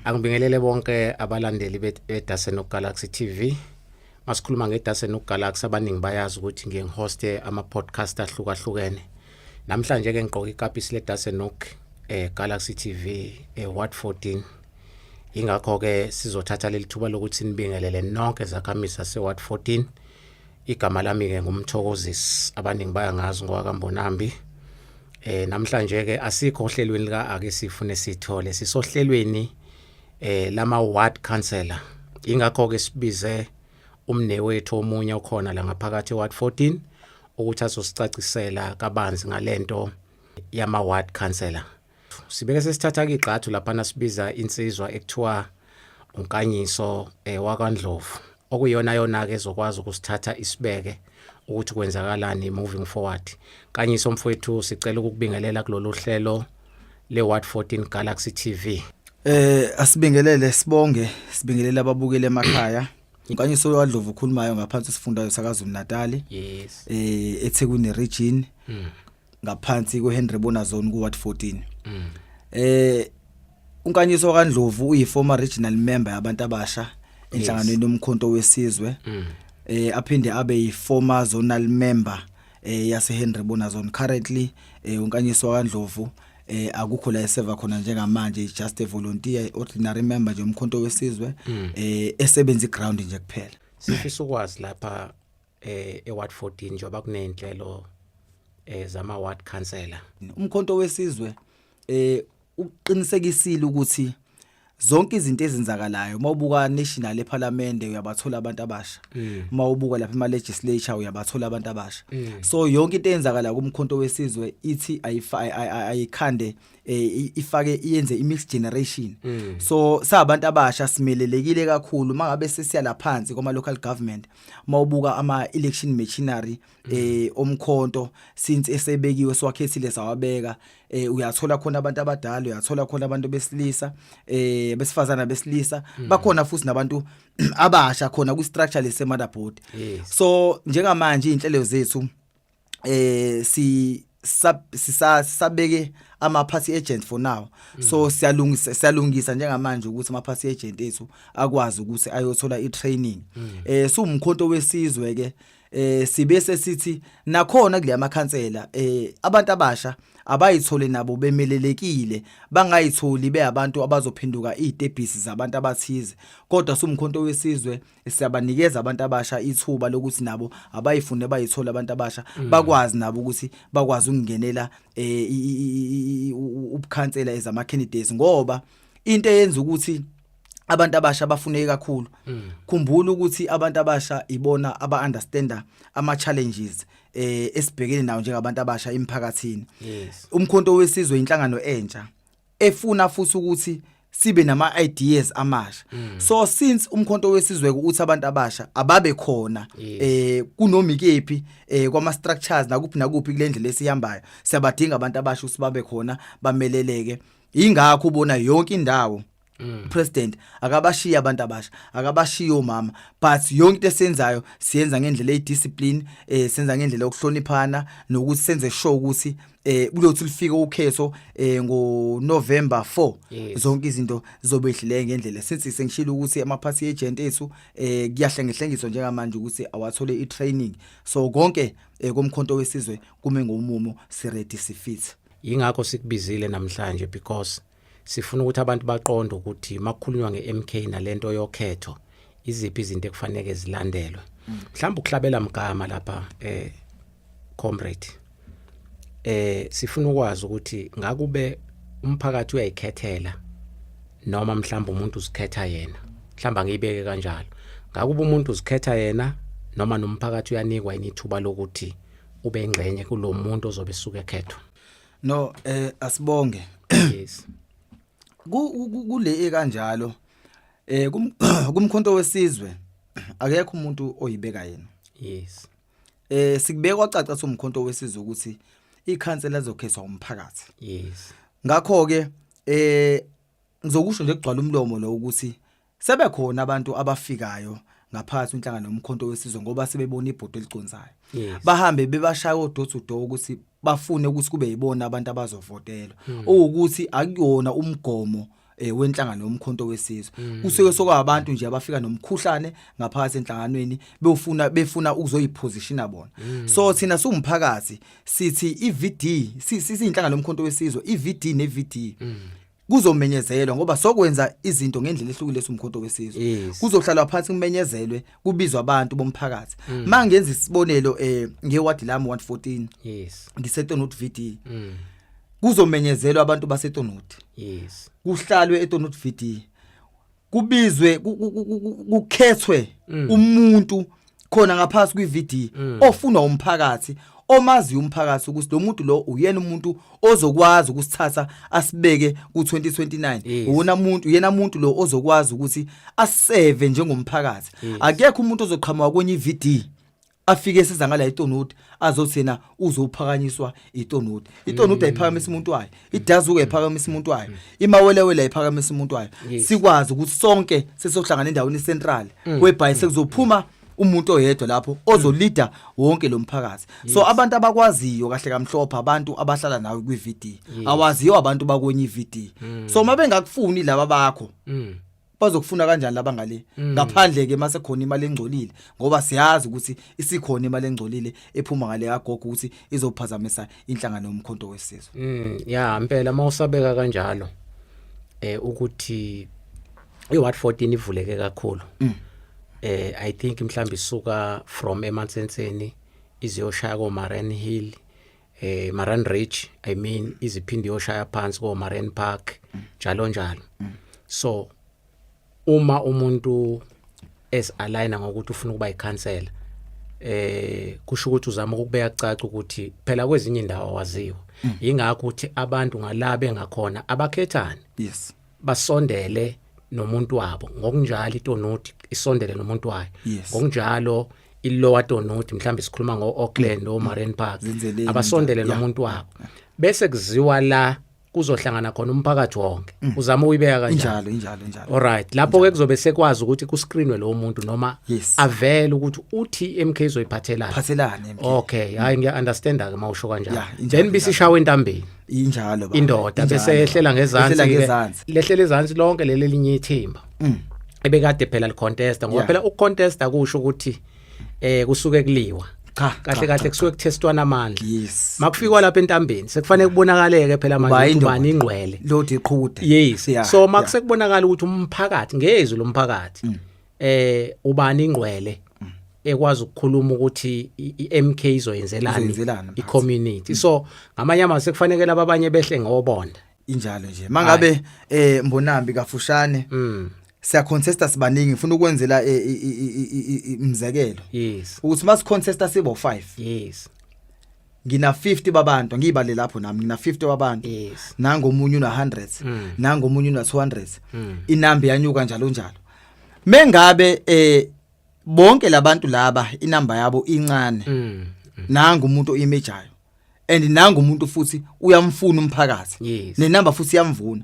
Angibingelele bonke abalandeli beDasenhoek Galaxy TV. Masikhuluma ngeDasenhoek Galaxy abaningi bayazi ukuthi ngihoste ama-podcast ahlukahlukene. Namhlanje ke ngigqoka ikapisi leDasenhoek Galaxy TV Watt 14. Ingakho ke sizothatha leli thuba lokuthi sinibingelele nonke zakhamisa seWatt 14. Igama lami ke ngumthokozisi abaningi bayangazi ngowaKambonambi. Namhlanje ke asikho ohlelweni lika ake sifune sithole sisohlelweni lama ward councillor. Ingakho ke sibize umnewethu omunye okhona la ngaphakathi eWatt 14 ukuthi azosicacisela kabanzi ngalento yama ward councillor. Sibeke sesithatha ke igxathu lapha nasibiza insizwa ekuthiwa uNkanyiso waKwaNdlovu okuyona yona ke ezokwazi ukusithatha isibeke ukuthi kwenzakalani moving forward. Kanyiso mfowethu sicela ukukubingelela kulolu hlelo leWatt 14 Galaxy TV. Asibingelele sibingelele ababukeli emakhaya. UNkanyiso waKwaNdlovu ukhulumayo ngaphansi isifundayo sakaZulu Natal. Yes. eThekwini region. Ngaphansi kweHenry Bona zone kuWatt 14. uNkanyiso waKwaNdlovu uyiformer regional member yabantu abasha enhlanganweni yomkhonto wesizwe. Aphinde abe yiformer zonal member yaseHenry Bona zone. Currently uNkanyiso waKwaNdlovu akukho la eseva khona njengamanje, just a volunteer, ordinary member nje umkhonto wesizwe esebenza iground nje kuphela. Sifisa ukwazi lapha eWatt 14 njoba kunenhlelo zama ward councillor. Umkhonto wesizwe uqinisekisile ukuthi zonke izinto ezenzakalayo mawubuka national eParliament uyabathola abantu abasha, mawubuka lapha ema legislature uyabathola abantu abasha. So yonke into eyenzakala kumkhonto wesizwe ithi ayikhande ifake iyenze imixed generation. So sabantu abasha simelelekile kakhulu mangabe sesiyala phansi kuma local government, mawubuka ama election machinery omkhonto since esebekiwe swakhethile sawabeka. Uyathola khona abantu abadala, uyathola khona abantu besilisa, besifazana besilisa, bakhona futhi nabantu abasha khona ku structure lese motherboard. So njengamanje inhlelo zethu sisabeke ama party agent for now. So siyalungisa njengamanje ukuthi ama party agent ethu akwazi ukuthi ayothola itraining. So umkhonto wesizwe ke sibese sithi nakhona kule amakhansela abantu abasha abayithole nabo bemelelekile, bangayitholi beyabantu abazophenduka idebhisi zabantu abathize. Kodwa sumkhonto wesizwe siyabanikeza abantu abasha ithuba lokuthi nabo abayifune bayithola abantu abasha bakwazi nabo ukuthi bakwazi ukungenela ubukhansela ezama candidates, ngoba into eyenza ukuthi abantu abasha bafuneke kakhulu. Khumbula ukuthi abantu abasha ibona aba-understanda ama-challenges esibhekene nawo njengabantu abasha emphakathini. Umkhonto wesizwe inhlangano entsha efuna futhi ukuthi sibe nama-ideas amasha. So since umkhonto wesizwe ukuthi abantu abasha ababe khona kunomikepi kwama-structures nakuphi kule ndlela esihambayo, siyabadinga abantu abasha ukuthi babe khona bameleleke. Ingakho ubona yonke indawo President akabashiya abantu abasha, akabashiya omama, but yonke into esenzayo siyenza ngendlela eyidiscipline, senza ngendlela yokuhloniphana nokuthi senze sure ukuthi kulothi lifike ukhetho ngoNovember 4 zonke izinto zizobehlile ngendlela. Since sengishilo ukuthi ama party agent ethu kuyahlengehlengiswa njengamanje ukuthi awathole itraining. So konke komkhonto wesizwe kume ngomumo si ready sifit. Ingakho sikubizile namhlanje because sifuna ukuthi abantu baqonde ukuthi makukhulunywa ngeMK nalento yokhetho iziphi izinto ekufanele zilandelwe. Mhlawumbe ukuhlabela mgama lapha comrade sifuna ukwazi ukuthi ngakube umphakathi uyayikhethela noma mhlawumbe umuntu uzikhetha yena. Mhlawumbe angiyibeke kanjalo. Ngakube umuntu uzikhetha yena noma nomphakathi uyanikwa inithuba lokuthi ube ingxenye kulomuntu ozobe suke ekhethwa. No asibonge. Yes. Kule kanjalo kumkhonto wesizwe akekho umuntu oyibeka yena. Yes. Sikubeka kwacaca somkhonto wesizwe ukuthi ikhansela ezokhethwa umphakathi. Yes. Ngakho ke ngizokusho nje kugcwala umlomo lo ukuthi sebekhona abantu abafikayo ngaphakathi inhlangano yomkhonto wesizwe ngoba sebebona ibhodo eliconzayo. Bahambe bebashaya door to door ukuthi bafune ukuthi kube yibona abantu abazovotelwa ukuthi akuyona umgomo wenhlangano yomkhonto wesizwe kusuke sokwabantu nje abafika nomkhuhlane ngaphakathi enhlanganweni befuna ukuzoyipositiona bona so thina sumphakathi sithi iVD siyinhlangano yomkhonto wesizwe iVD neVD kuzomenyezelwa ngoba sokwenza izinto ngendlela ehlukile somkhonto wesizwe kuzohlalwa phansi kumenyezelwe kubizwa abantu bomphakathi mangenza isibonelo ngeward lami 114 ngiseTonut VD kuzomenyezelwa abantu baseTonut kuhlalwe eTonut VD kubizwe kukhethwe umuntu khona ngaphasi kwiVD ofuna umphakathi omazi umphakathi ukuthi lo muntu lo uyena umuntu ozokwazi ukusithatha asibeke ku2029 yena umuntu lo ozokwazi ukuthi aseve njengomphakathi akekho umuntu ozoqhamuka kwenye iVD afike siza ngala iTonut azothina uzophakanyiswa iTonut ayiphakamisa umuntu wayo idazuke ayiphakamisa umuntu wayo imawelewele ayiphakamisa umuntu wayo sikwazi ukuthi sonke sesohlangana endaweni central webhayi sekuzophuma umuntu oyedwa lapho ozolida wonke lo mphakathi so abantu abakwaziyo kahle kamhlophe abantu abahlala nawe kwiVD awaziyo abantu bakwenye iVD so mabengakufuni laba bakho bazokufuna kanjani laba ngale ngaphandle ke mase khona imali engcolile ngoba siyazi ukuthi isikhona imali engcolile ephuma ngale yagogo ukuthi izophazamisa inhlangano yomkhonto wesizwe ya impela mawusabeka kanjalo ukuthi iward 14 ivuleke kakhulu I think mhlambi isuka from Emansenseni iziyoshaya ko Marian Hill Marian Ridge I mean iziphindi yoshaya phansi ko Marian Park njalo so uma umuntu aligna ngokuthi ufuna ukuba ikhansela kusho ukuthi uzama ukubeka caca ukuthi phela kwezinye indawo waziwa ingakho ukuthi abantu ngalabe ngakhona abakhethani basondele nomuntu wabo ngokunjalo iTonut isondele nomuntu wayo ngokunjalo iLower Tonut mhlambe sikhuluma ngoAuckland o Marian Park abasondele nomuntu wabo bese kuziwa la kuzohlangana khona umphakathi wonke uzama uyibeka kanjalo injalo alright lapho ke kuzobe sekwazi ukuthi kuscreenwe lo muntu noma avele ukuthi uthi MK izoyiphathelana okay hayi ngiya understand ke mawusho kanjalo then bisishawe entambeni injalo indoda bese ehlela ngezansi lehlela ezansi lonke leli linye ithimba ebekade phela licontesta ngoba phela ukucontesta kusho ukuthi kusuke kuliwa kahle kusuke kuthestwana amandla makufika lapha entambeni sekufanele kubonakaleke phela manje ubani ingqwele lodi iqhude so makusekubonakala ukuthi umphakathi ngezwe lomphakathi ubani ingqwele ekwazi ukukhuluma ukuthi iMK izoyenzelani icommunity so ngamanye amazwi sekufanele laba abanye behle ngobonda injalo nje mangabe Mbonambi kafushane siyacontesta sibaningi ngifuna ukwenzela imzekelo ukuthi mas contesta sibo 5 ngina 50 babantu ngibale lapho nami ngina 50 babantu nangomunye una 100 nangomunye una 200 inamba yanyuka njalo mengabe bonke labantu laba inamba yabo incane nanga umuntu oyimejayo and nanga umuntu futhi uyamfuna umphakathi nenamba futhi yamvuna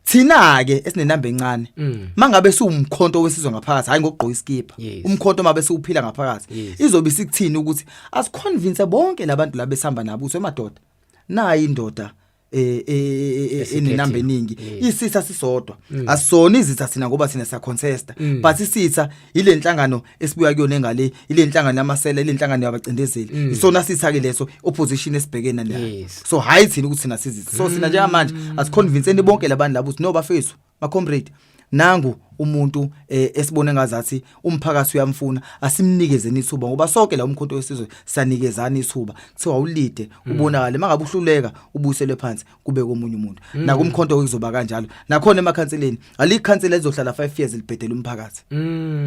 thina ke esinenamba encane mangabe siwumkhonto wesizwe ngaphakathi hayi ngokugqoka iskipa umkhonto mabe siuphila ngaphakathi izobe sikuthini ukuthi asiconvince bonke labantu laba besihamba nabo uthi emadoda nayi indoda enenamba eningi isitha sisodwa asona izitha sina ngoba sina siya contesta but isitha ile nhlangano esibuya kuyona engale ile nhlangano yamasela ile nhlangano yabacindezeli isona sitha ke leso opposition esibhekena nayo so hayi thina ukuthi sina sizitha so sina njengamanje asiconvince bonke labantu labo uthi no bafethu ma comrade nangu umuntu esibone ngazathi umphakathi uyamfuna asimnikeze nithuba ngoba sonke la umkhonto wesizwe sanikezana ithuba kuthiwa ulide ubonakala mangabe uhluleka ubuyiselwe phansi kube komunye umuntu nakumkhonto kuzoba kanjalo nakhona emakhanseleni alikhansela ezohlala 5 years libhedela umphakathi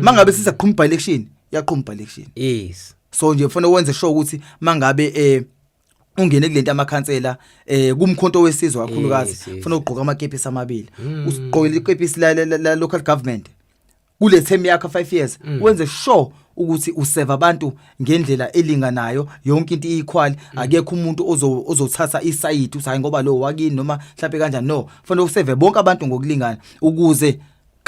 mangabe sisaqhumba election yaqhumba election so nje ufuna wenze sure ukuthi mangabe ungene kulento amakhansela kumkhonto wesizwe kakhulukazi ufuna ugqoka amakepisi amabili usigqokele ikepisi la local government kule term yakhe 5 years wenze sure ukuthi useva abantu ngendlela elinganayo yonke into equal akekho umuntu ozothatha isayidi usayi ngoba lo wakini noma mhlawumbe kanjani no kufanele useve bonke abantu ngokulingana ukuze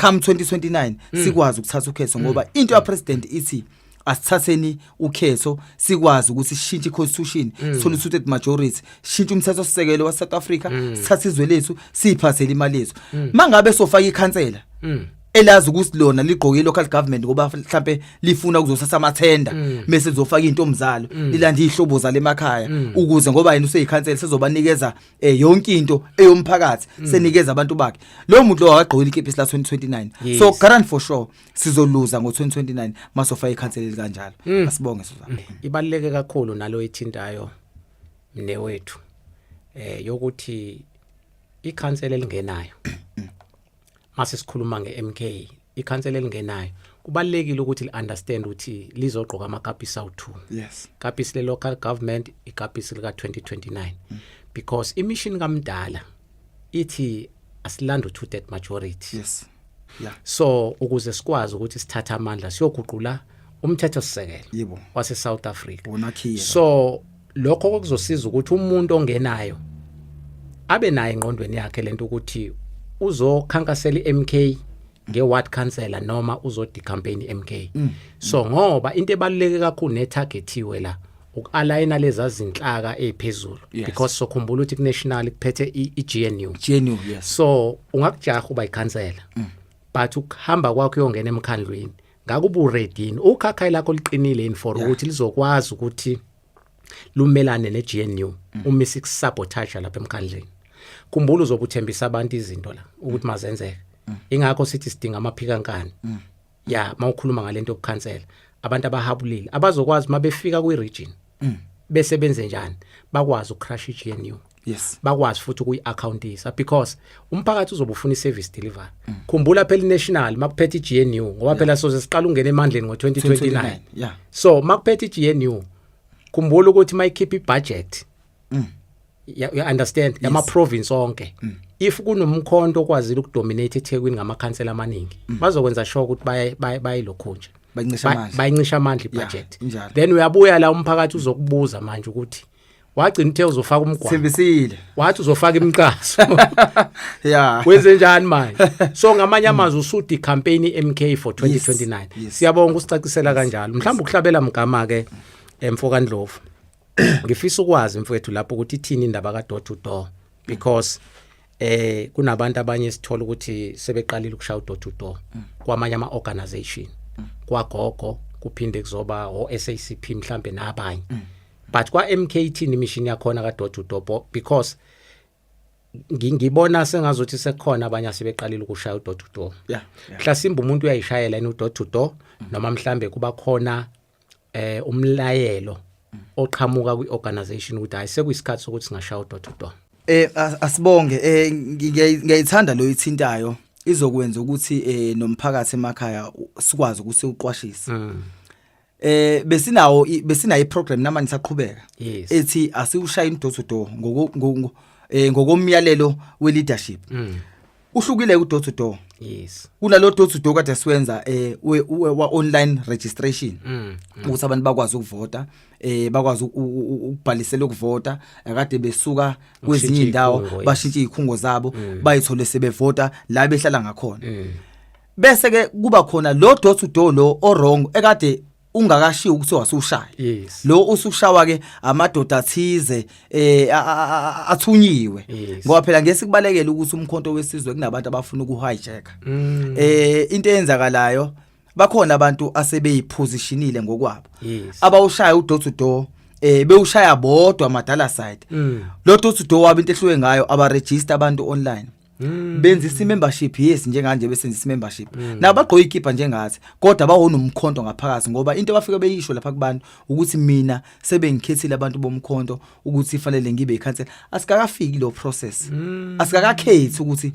come 2029 sikwazi ukuthatha ukhetho ngoba into ya president ithi asithatheni ukhetho sikwazi ukuthi sishintshe iconstitution sithole two-thirds majority sishintshe umthetho sisekelo wa South Africa sithathe izwe lethu siphathele imali lethu mangabe sofaka ikhansela elazi ukuthi lona ligqoke local government ngoba mhlambe lifuna ukuzosasa amathenda bese lizofaka into omzalo lilanda ihlobo zale emakhaya ukuze ngoba yena useyikhansela sezobanikeza yonke into eyomphakathi senikeza abantu bakhe lo muntu lo akagqokile ikepisi la 2029 so guarantee for sure sizoluza ngo2029 masofaka ikhansela kanjalo asibonge Suzana ibaluleke kakhulu nalo ethintayo mne wethu yokuthi ikhansela elingenayo mase sikhuluma ngeMK ikhansela elingenayo kubalekile ukuthi liunderstand ukuthi lizogqoka amakapisi awu2 yes kapisi le local government ikapisi lika 2029 because imission kaMdala ithi asilanda two-thirds majority yes yeah so ukuze sikwazi ukuthi sithathe amandla siyoguqula umthetho sisekelo yebo wase South Africa wonakhiye so lokho kuzosiza ukuthi umuntu ongenayo abe nayo engqondweni yakhe lento ukuthi uzokhankasela iMK ngeward councillor noma uzodi campaign iMK so ngoba into ebaluleke kakhulu netargetiwe la ukualigna lezazinhlaka eziphezulu because sokhumbula ukuthi kunational kuphethe iGNU yes so ungakujaha uba ikhansela but ukuhamba kwakho uyongena emkhandlweni ngakuba ready ukhakhayi lakho liqinile for ukuthi lizokwazi ukuthi lumelane neGNU uma sikusabotage lapha emkhandlweni kumbula uzobuthembisa abantu izinto la ukuthi mazenzeke ingakho sithi sidinga amaphikankani ya mawukhuluma ngalento yokukhansela abantu abahabulile abazokwazi mabefika kwi-region besebenze njani bakwazi ukucrash iGNU yes bakwazi futhi ukuyi-accountisa because umphakathi uzobufuna i-service delivery khumbula phela i-national makuphethe iGNU ngoba phela soze siqala ungena emandleni ngo-2029 so makuphethe iGNU khumbula ukuthi mayikhipha ibudget you understand yama province onke if kunomkhonto okwazile ukudominate eThekwini ngamakhansela amaningi bazokwenza sure ukuthi bayilokhunje bayincisha amandla ibudget then uyabuya la umphakathi uzokubuza manje ukuthi wagcina uthe uzofaka umgwaqo sibisile wathi uzofaka imicaso wenze njani manje so ngamanye amazwi usudi campaign iMK for 2029 siyabonga ukusicacisela kanjalo mhlawumbe ukuhlabela mgama ke emfokandlovu ngifisa ukwazi mfowethu lapho ukuthi ithini indaba ka door to door because kunabantu abanye sithola ukuthi sebeqalile ukushaya door to door kwamanye ama organization kwagogo kuphinde kuzoba oSACP mhlambe nabanye but kwa MK ithini mission yakhona ka door to door because ngibona sengazothi sekukhona abanye asebeqalile ukushaya door to door mhlasimba umuntu uyayishayela ino door to door noma mhlambe kuba khona umlayelo oqhamuka kwiorganization ukuthi ayisekuyisikhathi sokuthi singashaya door to door asibonge ngiyayithanda lo ithintayo izokwenza ukuthi nomphakathi emakhaya sikwazi ukuthi uqwashise besinayo iprogram namanje saqhubeka ethi asiushaya door to door ngokomyalelo we leadership uhlukile ku door to door yes kunalo door to door kade siwenza wa online registration ukuthi abantu bakwazi ukuvota bakwazi ukubhalisela ukuvota akade besuka kwezinye indawo bashintshe izikhungo zabo bayithole sebevota la behlala ngakhona bese ke kuba khona lo door to door lo wrong ekade ungakashiya ukuthi wasushaya lo usushawa ke amadoda athize athunyiwe ngoba phela ngesikubalekela ukuthi umkhonto wesizwe kunabantu abafuna ukuhijack into eyenzakalayo bakhona abantu asebeyipositionile ngokwabo abawushaya udoor to door bewushaya bodwa amadala side lo door to door wabo into ehluke ngayo abaregister abantu online benzisa membership yes njenganje besenzisa membership nabagqoka ikipa njengathi kodwa bawona umkhonto ngaphakathi ngoba into bafika beyisho lapha kubantu ukuthi mina sebengikhethile abantu bomkhonto ukuthi ifanele ngibe ikhansela asikakafiki lo process asikakakhethi ukuthi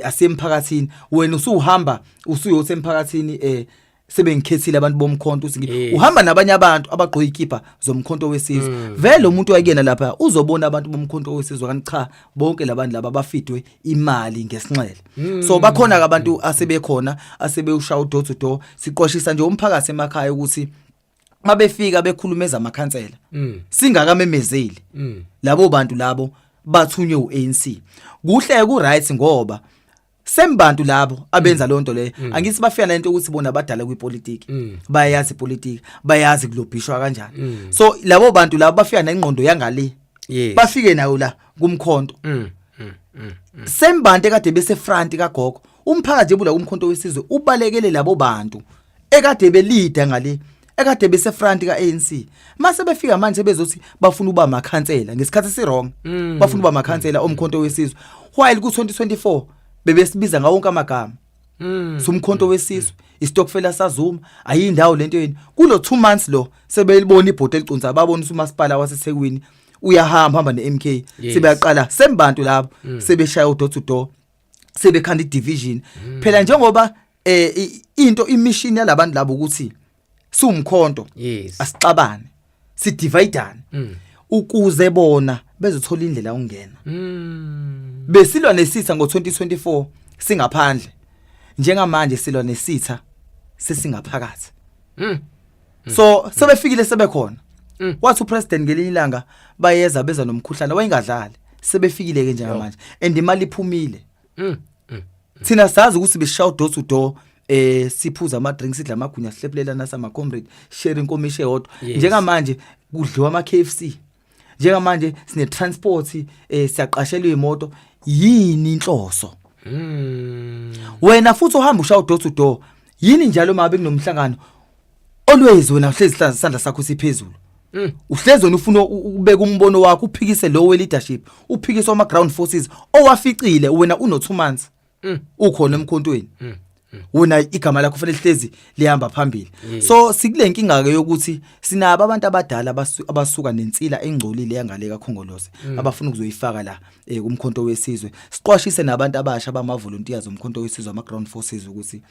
asemphakathini wena usuhamba usuyothi emphakathini sebengikhethile abantu bomkhonto uthi uhamba nabanye abantu abagqoka ikipa zomkhonto wesizwe vele umuntu wayekena lapha uzobona abantu bomkhonto wesizwe kanti cha bonke labantu laba bafidwe imali ngesinxele so bakhona abantu asebekhona asebeushaya door to door siqoshisa nje umphakathi emakhaya ukuthi mabefika bekhulumeza amakhansela singakamemezeli labo bantu labo bathunywe uANC kuhle ku right ngoba sembantu labo abenza lonto leyo angithi bafika nento ukuthi bona badala kwipolitiki bayazi ipolitiki bayazi kulobhishwa kanjani so labo bantu labo bafika nengqondo yangale bafike nayo la kumkhonto sembantu ekade bese front kagogo umphakathi ebula kumkhonto wesizwe ubalekele labo bantu ekade belida ngale ekade bese front ka ANC mase befika manje bezothi bafuna uba makhansela ngesikhathi sirong bafuna uba makhansela omkhonto wesizwe while ku 2024 bebesibiza ngawo wonke amagama somkhonto wesizwe istokfela sazuma ayindawo lento yini kulo 2 months lo sebelibona ibhodo elicunza babona uMasipala waseThekwini uyahamba neMK sebeyaqala sembantu labo sebeshaya door to door sebekhanda idivision phela njengoba into imission yalabantu labo ukuthi sumkhonto asixabane sidivideane ukuze bona bezothola indlela ungena besilwa nesitha ngo2024 singaphandle njengamanje silwa nesitha sesingaphakathi so sebefikile sebekhona wathi upresident ngelinye ilanga bayeza beza nomkhuhlane wayingadlali sebefikile ke njengamanje and imali iphumile thina sazi ukuthi beshaw door to door siphuza ama drinks sidla amagunya sihlephelela nasama comrade sharing komishe yodwa njengamanje kudliwa ama KFC njengamanje sine transport siyaqashelwa imoto yini inhloso wena futhi uhamba ushaw door to door yini njalo mabe kunomhlangano always wena uhlezi isandla sakho siphezulu uhlezi wena ufuna ubeka umbono wakho uphikise lo we leadership uphikise ama ground forces owaficile wena uno 2 months ukhona emkhontweni wona igama lakho kufanele hlezi lihamba phambili so sikule nkinga ke yokuthi sinabo abantu abadala abasuka nensila engcolile yangale kakhongolose abafuna ukuzoyifaka la kumkhonto wesizwe siqwashise nabantu abasha bama volunteers omkhonto wesizwe ama ground forces ukuthi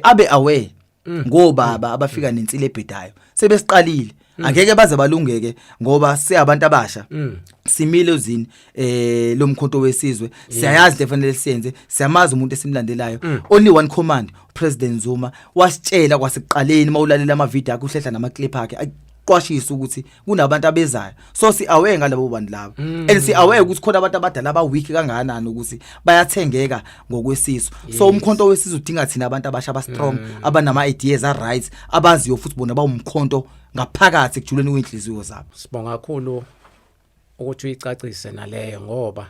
abe aware ngobaba abafika nensila ebhedayo sebesiqalile angeke baze balungeke ngoba siyabantu abasha simile uzini lomkhonto wesizwe siyayazi lefanele siyenze siyamazi umuntu esimlandelayo only one command President Zuma wasitshela kwasekuqaleni mawulalela ama video akhe uhlehla nama clip akhe aqwashisa ukuthi kunabantu abezayo so si aware ngalabo bantu labo and si aware ukuthi khona abantu abadala aba weak kangakanani ukuthi bayathengeka ngokwesizwe so umkhonto wesizwe udinga thina abantu abasha aba strong abanama ideas are right abaziyo futhi bona bawumkhonto ngaphakathi ekujuleni kwenhliziyo zabo sibonga kakhulu ukuthi uyicacise naleyo ngoba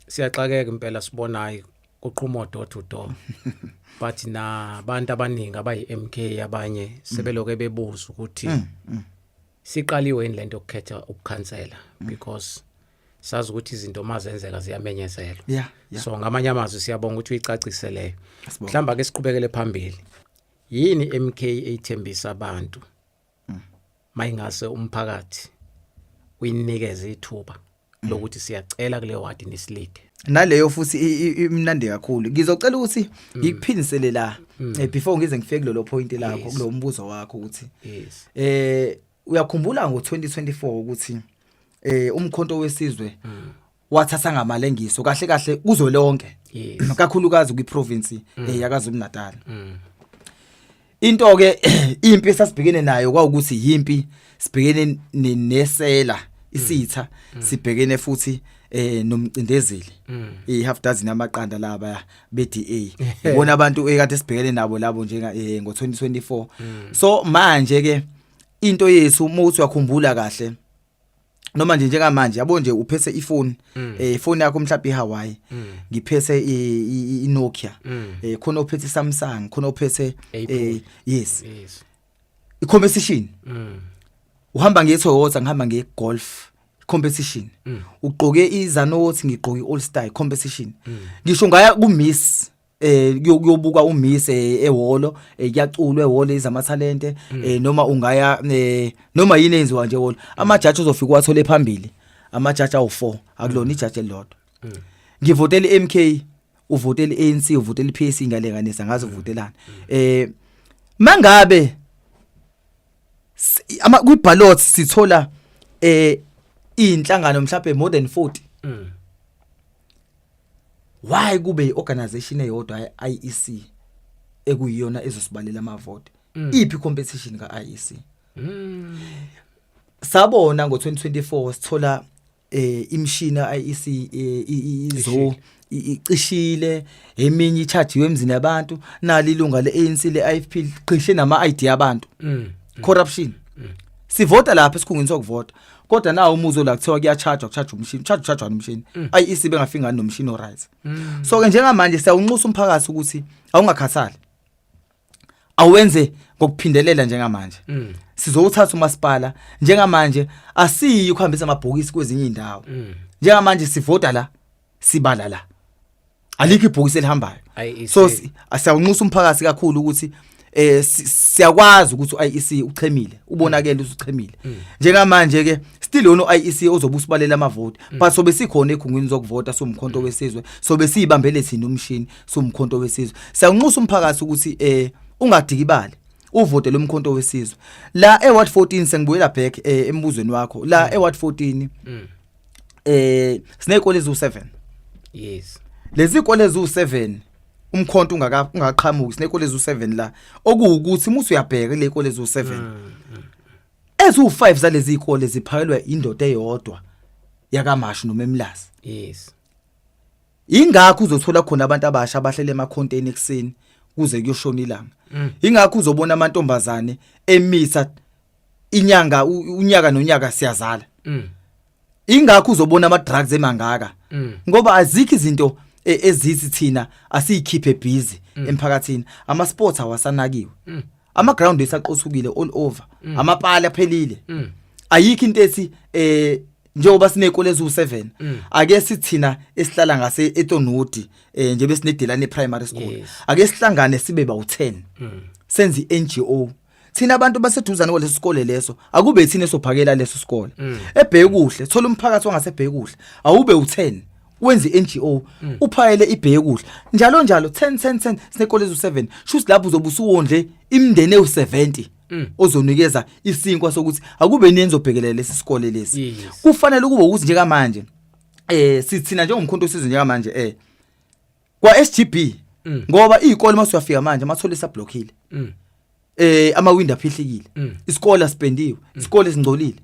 siyaxakeka impela sibonayo kuqhuma door to door but na abantu abaningi abayi MK abanye sebeloke bebuza ukuthi siqaliwe indlento yokukhetha ukukhansela because sazi ukuthi izinto mazenzeka ziyamenyezelwa so ngamanye amazwi siyabonga ukuthi uyicacise leyo mhlamba ke siqhubekele phambili yini MK ethembisa abantu mayingase umphakathi uyinikeze ithuba lokuthi siyacela kule ward nisilide naleyo futhi imnandi kakhulu ngizocela ukuthi ngikuphinisele la before ngize ngifike kulelo point lakho kulo mbuzo wakho ukuthi uyakhumbula ngo2024 ukuthi umkhonto wesizwe wathatha ngamalengiso kahle kahle kuzo lonke kakhulukazi kwiprovince yaKwaZulu Natal into ke impi esasibhekene nayo kwaukuthi yimpi sibhekene nesela isitha sibhekene futhi nomcindezeli half dozen amaqanda laba beDA ubona abantu ekade sibhekene nabo labo njenga ngo2024 so manje ke into yethu ukuthi uyakhumbula kahle noma nje njengamanje yabo nje uphethe ifone ifone yakho mhlawumbe iHawaii ngiphethe iNokia khona uphethe iSamsung khona uphethe yes icompetition uhamba ngeToyota ngihamba ngeGolf competition ugqoke iZanothi ngigqoke iAll Star competition ngisho ngaya kuMiss kuyobuka uMiss ehholo kuyaculwa ehholo izamathalente noma ungaya noma yini enziwa nje ehholo amajaji uzofika wathole phambili amajaji awu4 akulona ijaji elilodwa ngivotela iMK uvotela iANC uvotela iPAC ngalenganisa ngazi uvotelana mangabe ama kwi-ballot sithola inhlangano mhlawumbe more than 40 why kube iorganization eyodwa IEC ekuyiyona ezosibalela ama vote iphi competition kaIEC sabona ngo2024 sithola imshini IEC icishile eminye ichajiwe emzini yabantu nali ilunga le-ANC le-IFP qishe nama-ID yabantu corruption sivota lapha esikhungweni sokuvota kodwa nawo umuzo la kuthiwa kuyachaja umshini charge umshini IEC bengafingani nomshini oright so ke njengamanje siyawunxusa umphakathi ukuthi awungakhathali awenze ngokuphindelela njengamanje sizowuthatha umasipala njengamanje asiyi ukuhambisa amabhokisi kwezinye indawo njengamanje sivota la sibala la alikho ibhokisi elihambayo so asiyawunxusa umphakathi kakhulu ukuthi siyakwazi ukuthi uIEC uchemile ubonakele usuchemile njengamanje ke still ono IEC ozobusibalela amavoti but sobe sikhona egungwini zokuvota somkhonto wesizwe sobe siyibambele thina umshini somkhonto wesizwe siyawunxusa umphakathi ukuthi ungadikibali uvote lomkhonto wesizwe la eWard 14 sengibuyela back embuzweni wakho la eWard 14 sinezikole ezu7 yes lezi ikole ezu7 umkhonto ungaqhamuki sinezikole ezu7 la okuwukuthi musu uyabheka le ikole ezu7 ezu5 zalezi ikole ziphakelwa indoda eyodwa yakaMashu noMemlazi yes ingakho uzothola khona abantu abasha abahlele emakhonteini ekseni kuze kuyoshona ilanga ingakho uzobona amantombazane emisa inyanga unyaka nonyaka siyazala ingakho uzobona ama drugs emangaka ngoba azikho izinto ezithi thina asiyikhiphe busy emphakathini ama sports awasanakiwe ama ground esaqothukile all over amapala aphelile ayikho into ethi njengoba sinezikole ezu7 ake sithina esihlala ngase eTonudi nje besinedelane primary school ake sihlangane sibe bawu10 senze iNGO thina abantu baseduzane kwaleso sikole leso akube thina esophakela leso sikole ebheke kuhle thola umphakathi wangasebheke kuhle awube u10 wenze iNGO uphayele ibheke kuhle njalo 10 sinekole ezu7 shuthi lapho uzobusuwondle imndeni ewu70 ozonikeza isinkwa sokuthi akube nenzobhekelela lesi sikole lesi kufanele kube ukuthi njengamanje sithina njengomkhonto wesizwe njengamanje kwa SGB ngoba izikole masuyafika manje amathola esablockile ama window aphihlikile isikole aspendiwe isikole singcolile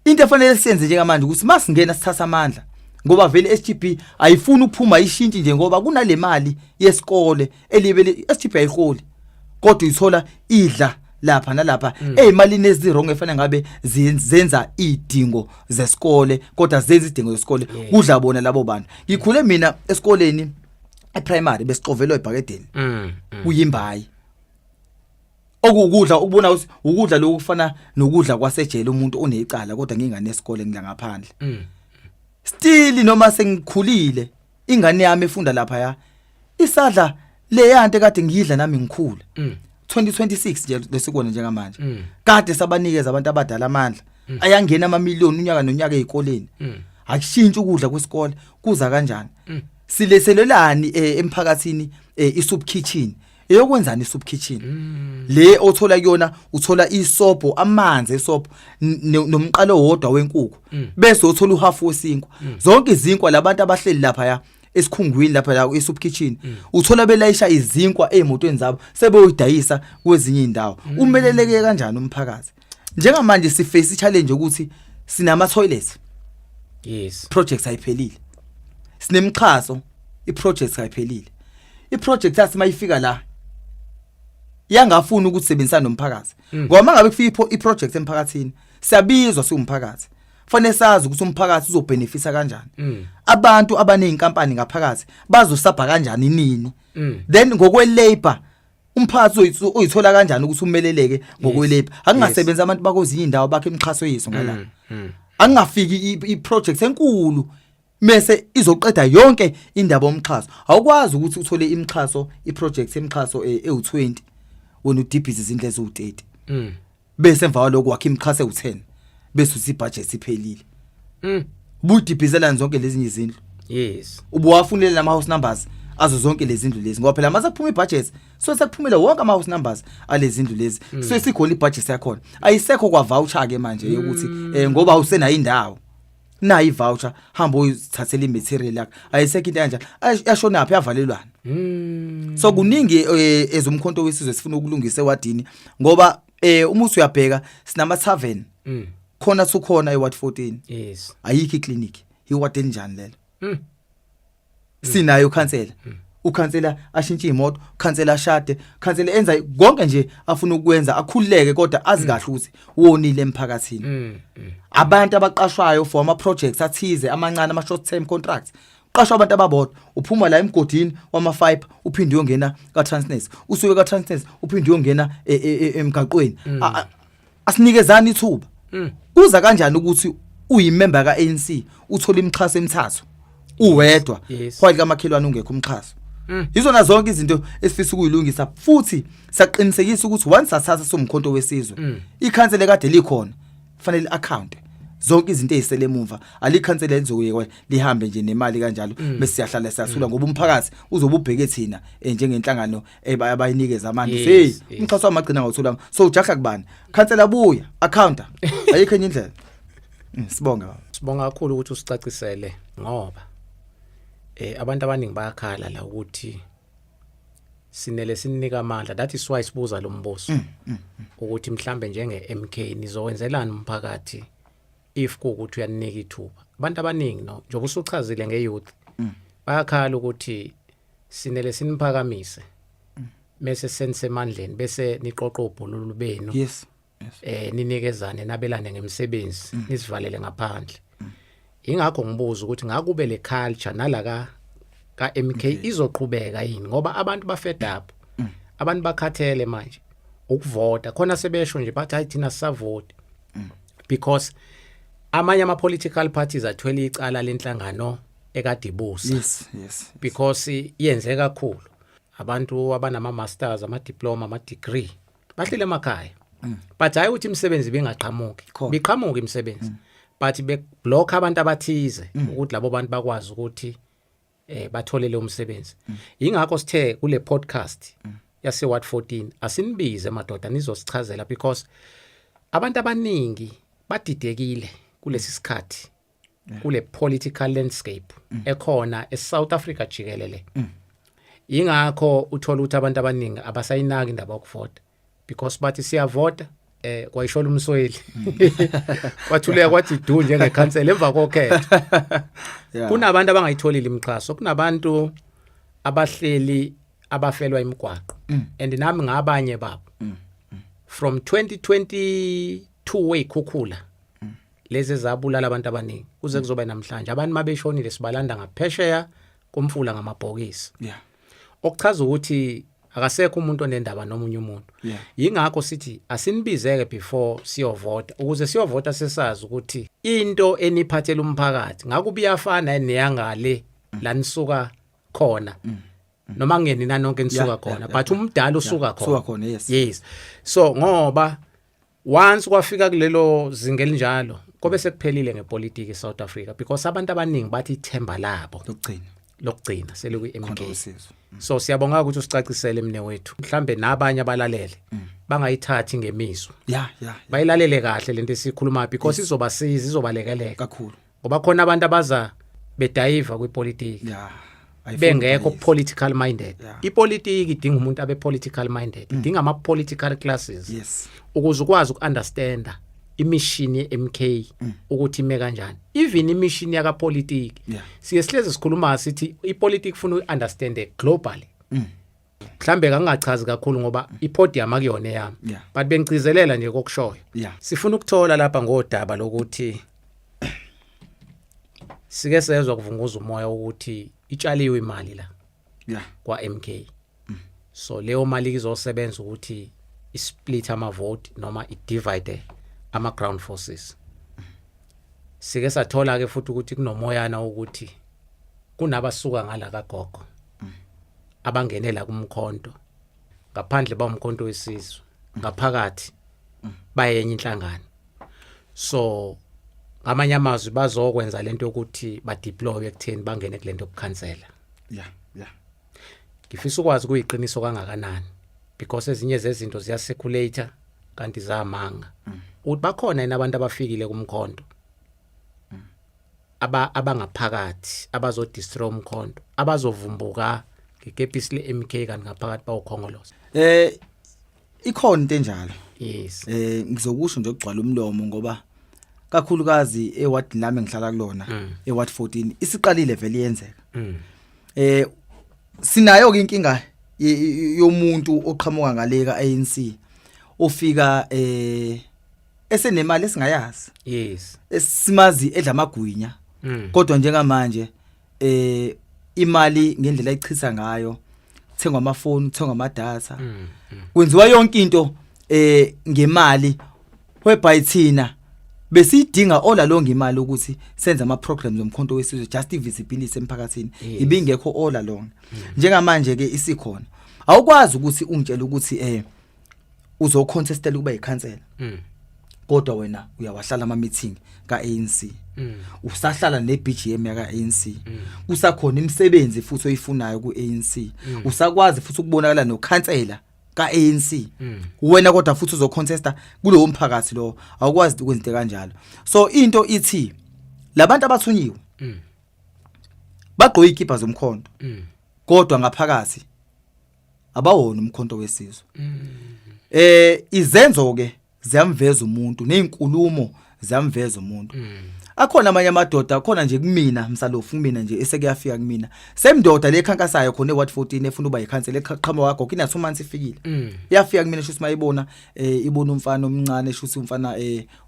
into efanele siyenze njengamanje ukuthi masingena sithatha amandla ngoba vele SGB ayifuni ukuphuma ishintshe nje ngoba kunale mali yesikole elibele SGB ayiholi kodwa ithola idla lapha nalapha ezimalini ezirong efanele ngabe zenza idingo zesikole kodwa zenza idingo zesikole kudla bona labo bantu ngikhule mina esikoleni eprimary besicovelwa ebhakedeni kuyimbayi okukudla ukubona ukuthi ukudla lokufana nokudla kwasejele umuntu onecala kodwa ngingane esikole ngila ngaphandle still noma sengikhulile ingane yami efunda lapha ya isadla le yanto kade ngidla nami ngikhula 2026 nje lesikona njengamanje kade sabanikeza abantu abadala amandla ayangena amamiliyoni unyaka nonyaka ezikoleni akushintsha ukudla kwesikole kuza kanjani sileselelani emphakathini isoup kitchen eyokwenzana isoup kitchen le othola kuyona uthola isobho amanzi esobho nomqalo wodwa wenkukhu bese uthola uhafu wesinkwa zonke izinkwa labantu abahleli lapha ya esikhungwini lapha la isoup kitchen uthola belayisha izinkwa emotweni zabo sebeyidayisa kwezinye indawo umeleleke kanjani umphakathi njengamanje siface challenge ukuthi sinama toilets yes projects ayiphelile sinemxhaso iprojects ayiphelile iproject yathi mayifika la yangafuni ukuthi sebenzisana nomphakathi ngoba mangabe kufika iproject emphakathini siyabizwa siwumphakathi fanele sazi ukuthi umphakathi uzobenefisa kanjani abantu abanezinkampani ngaphakathi bazosabha kanjani nini then ngokwe labor umphakathi uyithola kanjani ukuthi umeleleke ngokwe labor akungasebenza abantu bakozinye indawo bakhe imxhaso yiso ngala angafiki iproject enkulu mase izoqeda yonke indaba omxhaso awukwazi ukuthi uthole imxhaso iproject emxhaso e20 wena udibhizi izindle ezu30 bese emva kwaloko wakhe imxhaso ewu10 bese uthi budget iphelile budibhizelana zonke lezi izindlu yes ubuwafunele nama house numbers azo zonke lezi izindlu lezi ngoba phela mase kuphuma ibudget so sekuphumela wonke ama house numbers alezi izindlu lezi so sikhona ibudget yakhona ayisekho kwa voucher ke manje ukuthi ngoba awusena indawo na i-voucher hamba uyithathela imaterial yakhe ayisekho into kanje yashona apha yavalelwana so kuningi ezomkhonto wesizwe sifuna ukulungisa ewadini ngoba uma usuyabheka sinama tavern khona sukhona eWard 14 yes ayikho iclinic iward enjani lelo sinayo ukhansela ukhansela ashintshe imoto ukhansela ashade ukhansela enza konke nje afuna ukwenza akhululeke kodwa azi kahle ukuthi wonile emphakathini abantu abaqashwayo for ama projects athize amancane ama short term contracts qashwa abantu ababodwa uphuma la emgodini wama fiber uphinde uyongena ka Transnet usuke ka Transnet uphinde uyongena emgaqweni asinikezana ithuba kuza kanjani ukuthi uyimember ka ANC uthola imixhaso emithathu uwedwa kwathi kamakhelwane ungekho umxhaso izona zonke izinto esifisa ukuyilungisa futhi saqinisekisa ukuthi once sathatha somkhonto wesizwe ikhansela kade likhona fanele account zonke izinto ezisele emuva alikhansela lizoyekwa lihambe nje nemali kanjalo bese siyahlala siyasula ngoba umphakathi uzobubheke thina njengenhlangano abayinikeza amandla hey umxhaso wamagcina ngawuthola so ujaha kubani khansela buya account ayikho enye indlela sibonga kakhulu ukuthi usicacisele ngoba abantu abaningi bayakhala la ukuthi sinele sinika amandla that is why sibuza lo mbuzo ukuthi mhlambe njenge MK nizowenzelana umphakathi if kuukuthi uyanika ithuba abantu abaningi no njengoba usuchazile ngeyouth bayakhala ukuthi sinele siniphakamise bese sense emandleni bese niqoqa ubhululu benu yes ninikezane nabelane ngemisebenzi nisivalele ngaphandle ingakho ngibuza ukuthi ngakube le culture nalaka ka MK izoqhubeka yini ngoba abantu bafed up abantu bakhathele manje ukuvota khona sebesho nje bathi hayi thina sisavoti because amanye ama political parties athwele icala lenhlangano ekadibusa yes because iyenze kakhulu abantu abanama masters ama diploma ama degree bahlile emakhaya but hayi uthi imisebenzi bengaqhamuki biqhamuka imisebenzi but be block abantu abathize ukuthi labo bantu bakwazi ukuthi bathole lo msebenzi ingakho sithe kule podcast yase Ward 14 asinibize madoda nizosichazela because abantu abaningi badidekile kulesi sikhathi kule political landscape ekhona eSouth Africa jikelele ingakho uthola ukuthi abantu abaningi abasayinaki indaba yokuvota because bathi siyavota kwayishola umsweli kwathuleka kwathi du njengekhansela emva kokhetho kunabantu abangayitholile imixhaso kunabantu abahleli abafelwa imigwaqo and nami ngabanye babo from 2022 weyikhukhula lezi zabulala abantu abaningi kuze kuzoba namhlanje abantu mabeshonile sibalanda ngaphesheya komfula ngamabhokisi okuchaza ukuthi akasekho umuntu onendaba nomunye umuntu ingakho sithi asinibizeke before siyovota ukuze siyovota sesazi ukuthi into eniphathela umphakathi ngakuba iyafana neyangale la nisuka khona noma ngeni nanonke nisuka khona but umdala usuka khona yes so ngoba once kwafika kulelo zinga elinjalo kobe sekuphelile ngepolitiki eSouth Africa because abantu abaningi bathi ithemba labo lokugcina seleku MK so siyabonga ukuthi usicacisele emne wethu mhlambe nabanye abalalele bangayithathi ngemizwa bayilalele kahle lento esikhuluma because izobasiza izobalekeleka kakhulu ngoba khona abantu abaza bedayiva kwipolitiki bengekho political minded ipolitiki idinga umuntu abe political minded idinga ama political classes ukuze ukwazi ukunderstand imishini yeMK ukuthi ime kanjani even imishini yaka politiki siye sihleze sikhuluma sithi ipolitiki ufuna uunderstand globally mhlambe kangachazi kakhulu ngoba ipodium akuyona yami but bengicizelela nje kokushoyo sifuna ukuthola lapha ngodaba lokuthi sike sezwe kuvunguza umoya ukuthi itshaliwe imali la kwa MK so leyo mali izosebenza ukuthi isplit ama vote noma idivide ama ground forces sike sathola ke futhi ukuthi kunomoyana ukuthi kunabasuka ngala kagogo abangenela kumkhonto ngaphandle bamkhonto wesizwe ngaphakathi bayenye inhlangano so ngamanye amazwi bazokwenza lento ukuthi ba deploy ekutheni bangene kulento yokukhansela ngifisa ukwazi kuyiqiniso kangakanani because ezinye zezinto ziya circulate kanti zamanga uthi bakhona abantu abafikile kumkhonto abangaphakathi abazo destroy umkhonto abazovumbuka ngekepisi le MK kanti ngaphakathi bawukhongoloza ikhona into enjalo yes ngizokusho nje ukugcwala umlomo ngoba kakhulukazi eward lami ngihlala kulona eward 14 isiqalile vele yenzeka sinayo ke inkinga yomuntu oqhamuka ngale ka ANC ofika esenemali esingayazi. Yes. Esimazi edla amagwinya. Kodwa njengamanje imali ngendlela ayichitha ngayo, thenga amafoni, thenga amadata. Kwenziwa yonke into ngemali whereby thina besidinga all along imali ukuthi senze ama programs omkhonto wesizwe just visibility emphakathini ibingekho all along. Njengamanje ke isikhona. Awukwazi ukuthi ungitshela ukuthi uzo contestela ukuba ikhansela. Kodwa wena uyawahlala ama meeting ka ANC. Usahlala ne BGM yaka ANC. Kusakhona imisebenzi futhi oyifunayo ku ANC. Usakwazi futhi ukubonakala nokhansela ka ANC. Wena kodwa futhi uzo contesta kulowo mphakathi lo awukwazi ukwenza into kanjalo. So into ithi labantu abathunyiwe bagqoka ikipa zomkhonto. Kodwa ngaphakathi abawona umkhonto wesizwe. Izenzo ke ziyamveza umuntu nezinkulumo ziyamveza umuntu. Akhona amanye amadoda khona nje kumina msalofu kumina nje esekuyafika kumina semdoda lekhankasayo khona eWard 14 efuna uba yikhansela eqhama wakho kina 2 months ifikile. Yafika kumina shuthi mayibona ibona umfana omncane shuthi umfana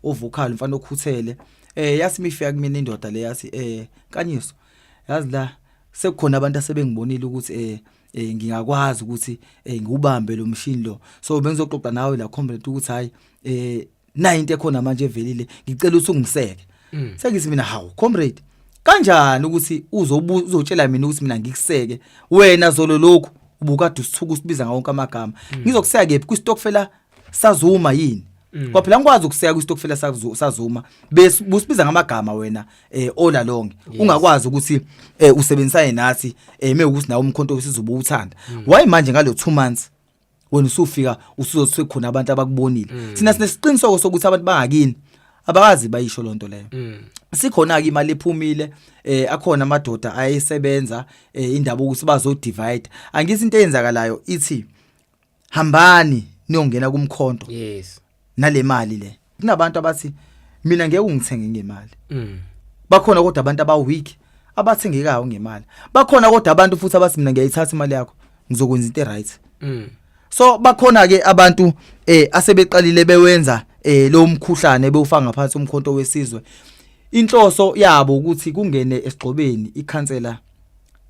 ovocal umfana okhuthele yasi mifika kumina indoda le yasi Kanyiso yazi la sekukhona abantu asebengibonile ukuthi ngingakwazi ukuthi ngiubambe lo mshini lo so bengizoxoxa nawe la complaint ukuthi hayi na into ekhona manje evelile ngicela ukuthi ungiseke. Sengithi mina hawu comrade kanjani ukuthi uzotshela mina ukuthi mina ngikuseke wena zolo lokho ubukade usithuka usibiza ngawonke amagama ngizokuseka kephi kwistokfela sazuma yini kwaphela ngikwazi ukuseka kwistokfela sazuma bese busibiza ngamagama wena all along ungakwazi ukuthi usebenzisane nathi mekuthi nawe umkhonto wesizuba uthanda why manje ngalo 2 months wena usufika usuzothi khona abantu abakubonile thina sinesiqiniseko sokuthi abantu bangakini abakazi bayisho lonto leyo. Sikhona ke imali ephumile akhona amadoda ayesebenza indaba ukuthi bazo divide. Angisi into eyenzakalayo ithi hambani niyongena kumkhonto. Yes. Nale mali le. Kunabantu abathi mina ngeke ungithenge ngemali. Bakhona kodwa abantu abaweak abathengekayo ngemali. Bakhona kodwa abantu futhi abathi mina ngiyayithatha imali yakho ngizokwenza into right. So bakhona ke abantu asebeqalile bewenza lo mkhuhlane bewufaka ngaphansi umkhonto wesizwe. Inhloso yabo ukuthi kungene esigxobeni ikhansela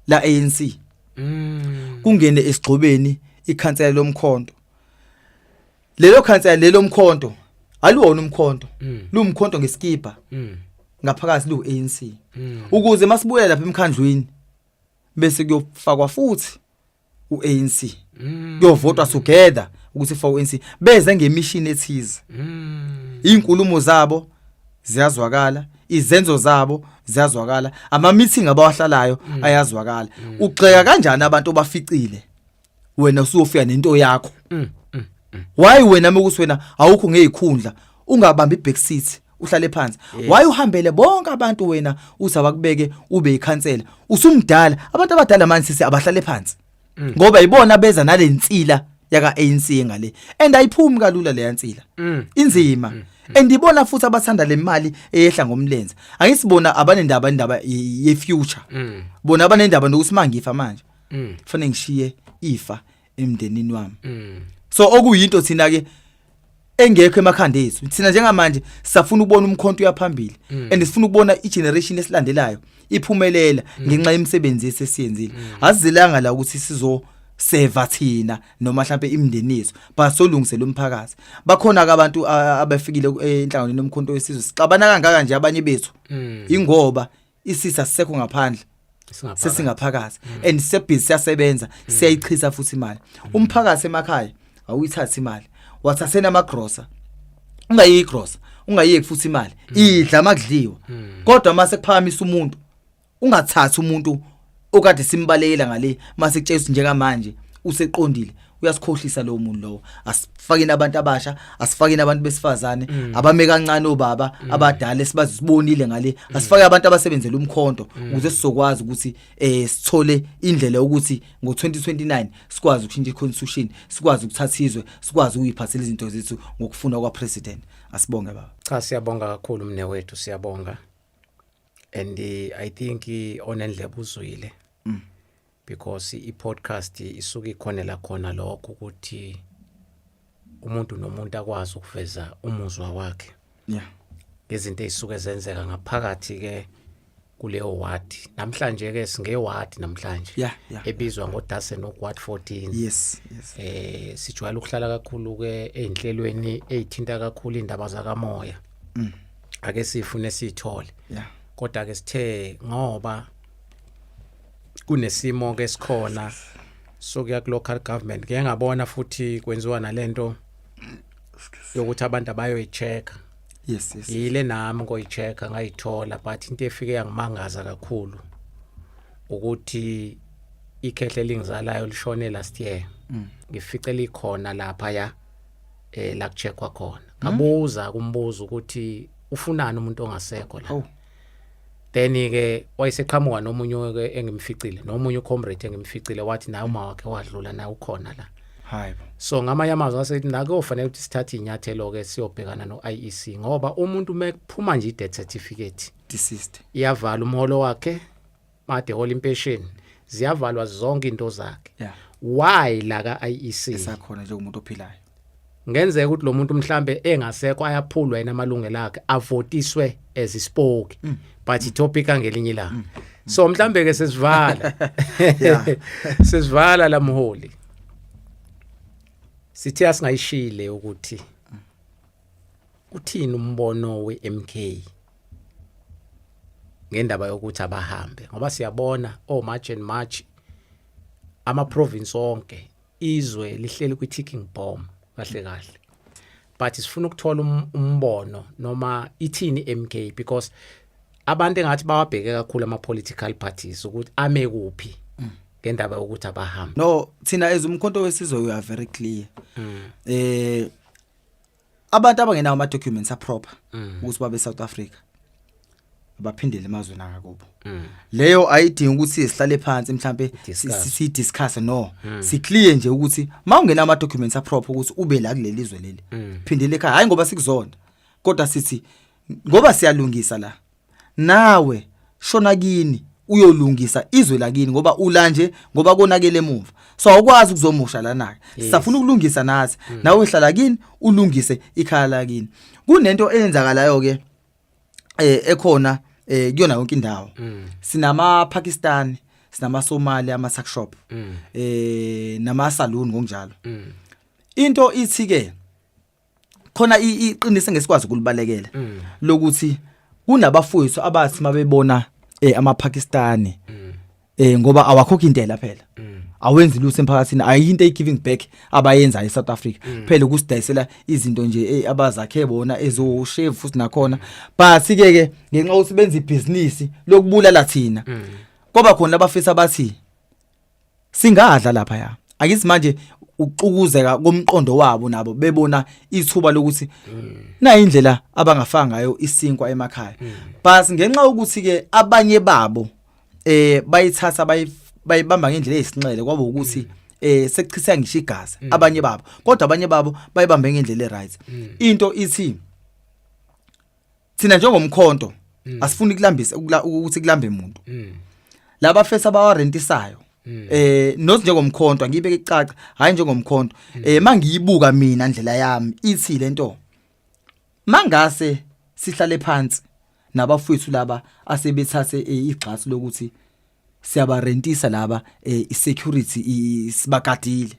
la ANC. Kungene esigxobeni ikhansela lomkhonto. Lelo khansela lelo mkhonto aluwona umkhonto. Lu mkhonto ngesikipa. Ngaphakathi lu ANC. Ukuze masibuye lapha emkhandlwini bese kuyofakwa futhi uANC. Kuyovotwa together ukuthi for ANC beze ngemishini ethize. Inkulumo zabo ziyazwakala, izenzo zabo ziyazwakala, ama meeting abawahlalayo ayazwakala. Ugxeka kanjani abantu obaficile wena usufika nento yakho? Why wena mekuthi wena awukho ngezikhundla ungabambi iback seat uhlale phansi? Why uhambele bonke abantu wena uthi abakubeke ube ikhansela? Usumdala, abantu abadala manje sisi abahlale phansi. Ngoba ibona beza nalensila yaka ANC ngale and ayiphumi kalula le yansila inzima andibona futhi abathanda le mali eyehla ngomlenze angisibona abanendaba ye future bona abanendaba nokuthi mangifa manje kufanele ngishiye ifa emndenini wami so okuyinto thina ke engekho emakhanda ethu thina njengamanje sifuna ukubona umkhonto uyaphambili and sifuna ukubona igeneration esilandelayo iphumelela ngenxa yemisebenzi esesiyenzile azilanga la ukuthi sizo seva thina noma mhlawumbe imndeni yethu basolungisela umphakathi bakhona abantu abafikile enhlanganweni nomkhonto wesizwe sixabana kangaka nje abanye bethu ingoba isisa sisekho ngaphandle sesingaphakathi and sebhizi siyasebenza siyayichitha futhi imali umphakathi emakhaya awuyithatha imali wathathena amagrosa ungayi grosa ungayeki futhi imali idla makudliwa kodwa mase kuphakamisa umuntu ungathathi umuntu okade simbalekela ngale mase kutshela njengamanje useqondile uyasikhohlisa lo muntu lo asifakeni abantu abasha asifakeni abantu besifazane abame kancane obaba abadala esibazibonile ngale asifake abantu abasebenzela umkhonto ukuze sizokwazi ukuthi sithole indlela ukuthi ngo2029 sikwazi ukushintsha iconstitution sikwazi ukuthatha izwe sikwazi ukuyiphathela izinto zethu ngokufuna kwa president asibonge baba cha siyabonga kakhulu mne wethu siyabonga and I think onendlebe uzwile because i-podcast isuke ikhonela khona lokho ukuthi umuntu nomuntu akwazi ukuveza umuzwa wakhe ngezinto ezisuke zenzeka ngaphakathi ke kuleyo ward. Namhlanje ke singe ward namhlanje ebizwa ngoDasenhoek Ward 14. Yes. Sijwayele ukuhlala kakhulu ke ezinhlelweni ezithinta kakhulu indaba zakamoya. Ake sifune sithole. Kodwa ke sithe ngoba kunesimo ke sikhona sokuya ku local government ke ngabona futhi kwenziwa nalento yokuthi abantu abayoyichecka. Yes. Yile nami ngoyichecka ngayithola, but into efike yangimangaza kakhulu ukuthi ikhehle lingizalayo lishone last year. Ngifice likhona lapha la kucheckwa khona. Ngabuza kumbuzo ukuthi ufunani umuntu ongasekho la. Then ke wayeseqhamuka nomunye ke engimficile, nomunye ucomrade engimficile wathi naye uma wakhe wadlula naye ukhona la. Hayibo. So ngamanye amazwi asethi nake ufanele ukuthi sithathe inyathelo ke siyobhekana no-IEC ngoba umuntu mekuphuma nje i-death certificate deceased iyavala umholo wakhe, made hola impesheni ziyavalwa zonke into zakhe. Why la ka-IEC esakhona nje umuntu ophilayo? Ngenzeka ukuthi lo muntu mhlambe engasekho ayaphulwa yena amalungelo akhe avotiswe as ispoke but itopic angelinye la. So mhlambe ke sesivala sesivala la mholi. Sithi asingayishile ukuthi uthini umbono weMK ngendaba yokuthi abahambe, ngoba siyabona March and March ama province onke izwe lihleli kwi ticking bomb kahle, but sifuna ukuthola umbono noma ithini MK, because abantu engathi bawabheke kakhulu ama political parties ukuthi ame kuphi ngendaba yokuthi abahambe. No, thina ezumkhonto wesizwe we are very clear. Abantu abangenawo ama documents a proper ukuthi babe South Africa baphindele emazweni angakubo. Leyo ayidingi ukuthi sihlale phansi mhlambe si discuss no. Si clear nje ukuthi mawungena ama documents a proper ukuthi ube la kuleli izwe leli. Phindele ekhaya, hayi ngoba sikuzonda. Kodwa sithi ngoba siyalungisa la. Nawe shona kini uyolungisa izwe lakini ngoba ulanje ngoba konakele emuva. So awukwazi ukuzomusha lana. Sisafuna ukulungisa nathi. Nawe uhlala kini ulungise ikhaya lakini. Kunento eyenzakalayo ke ekhona kuyona yonke indawo. Sinama Pakistan, sinama Somali ama tuck shop. Nama saloon ngokunjalo. Into ithi ke khona iqinise ngesikwazi ukulibalekela lokuthi kunabafowethu abathi mabebona ama Pakistani ngoba awakhokhi intela phela. Awenzi lutho emphakathini, ayinto giving back abayenza eSouth Africa. Phela ukusidayisela izinto nje abazakhe bona ezoshave futhi nakhona. But ke ngenxa usebenza ibusiness lokubulala thina. Ngoba khona abafisa bathi singadla lapha ya. Akithi manje uqukuzeka komqondo wabo nabo bebona ithuba lokuthi na indlela abangafanga ngayo isinkwa emakhaya. But ngenxa ukuthi ke abanye babo bayithatha bayibamba ngendlela eyisinxele kwaba ukuthi sekuchitha ngisho igazi abanye babo, kodwa abanye babo bayibambe ngendlela eright. Into ithi thina njengomkhonto asifuni kulambisa ukuthi kulambe umuntu. Laba fesa bawarentisayo nothi njengomkhonto angibeke icaca, hayi njengomkhonto mangiyibuka mina indlela yami ithi lento mangase sihlale phansi nabafowethu laba asebethathe igxasi lokuthi siyabarentisa laba isecurity sibagadile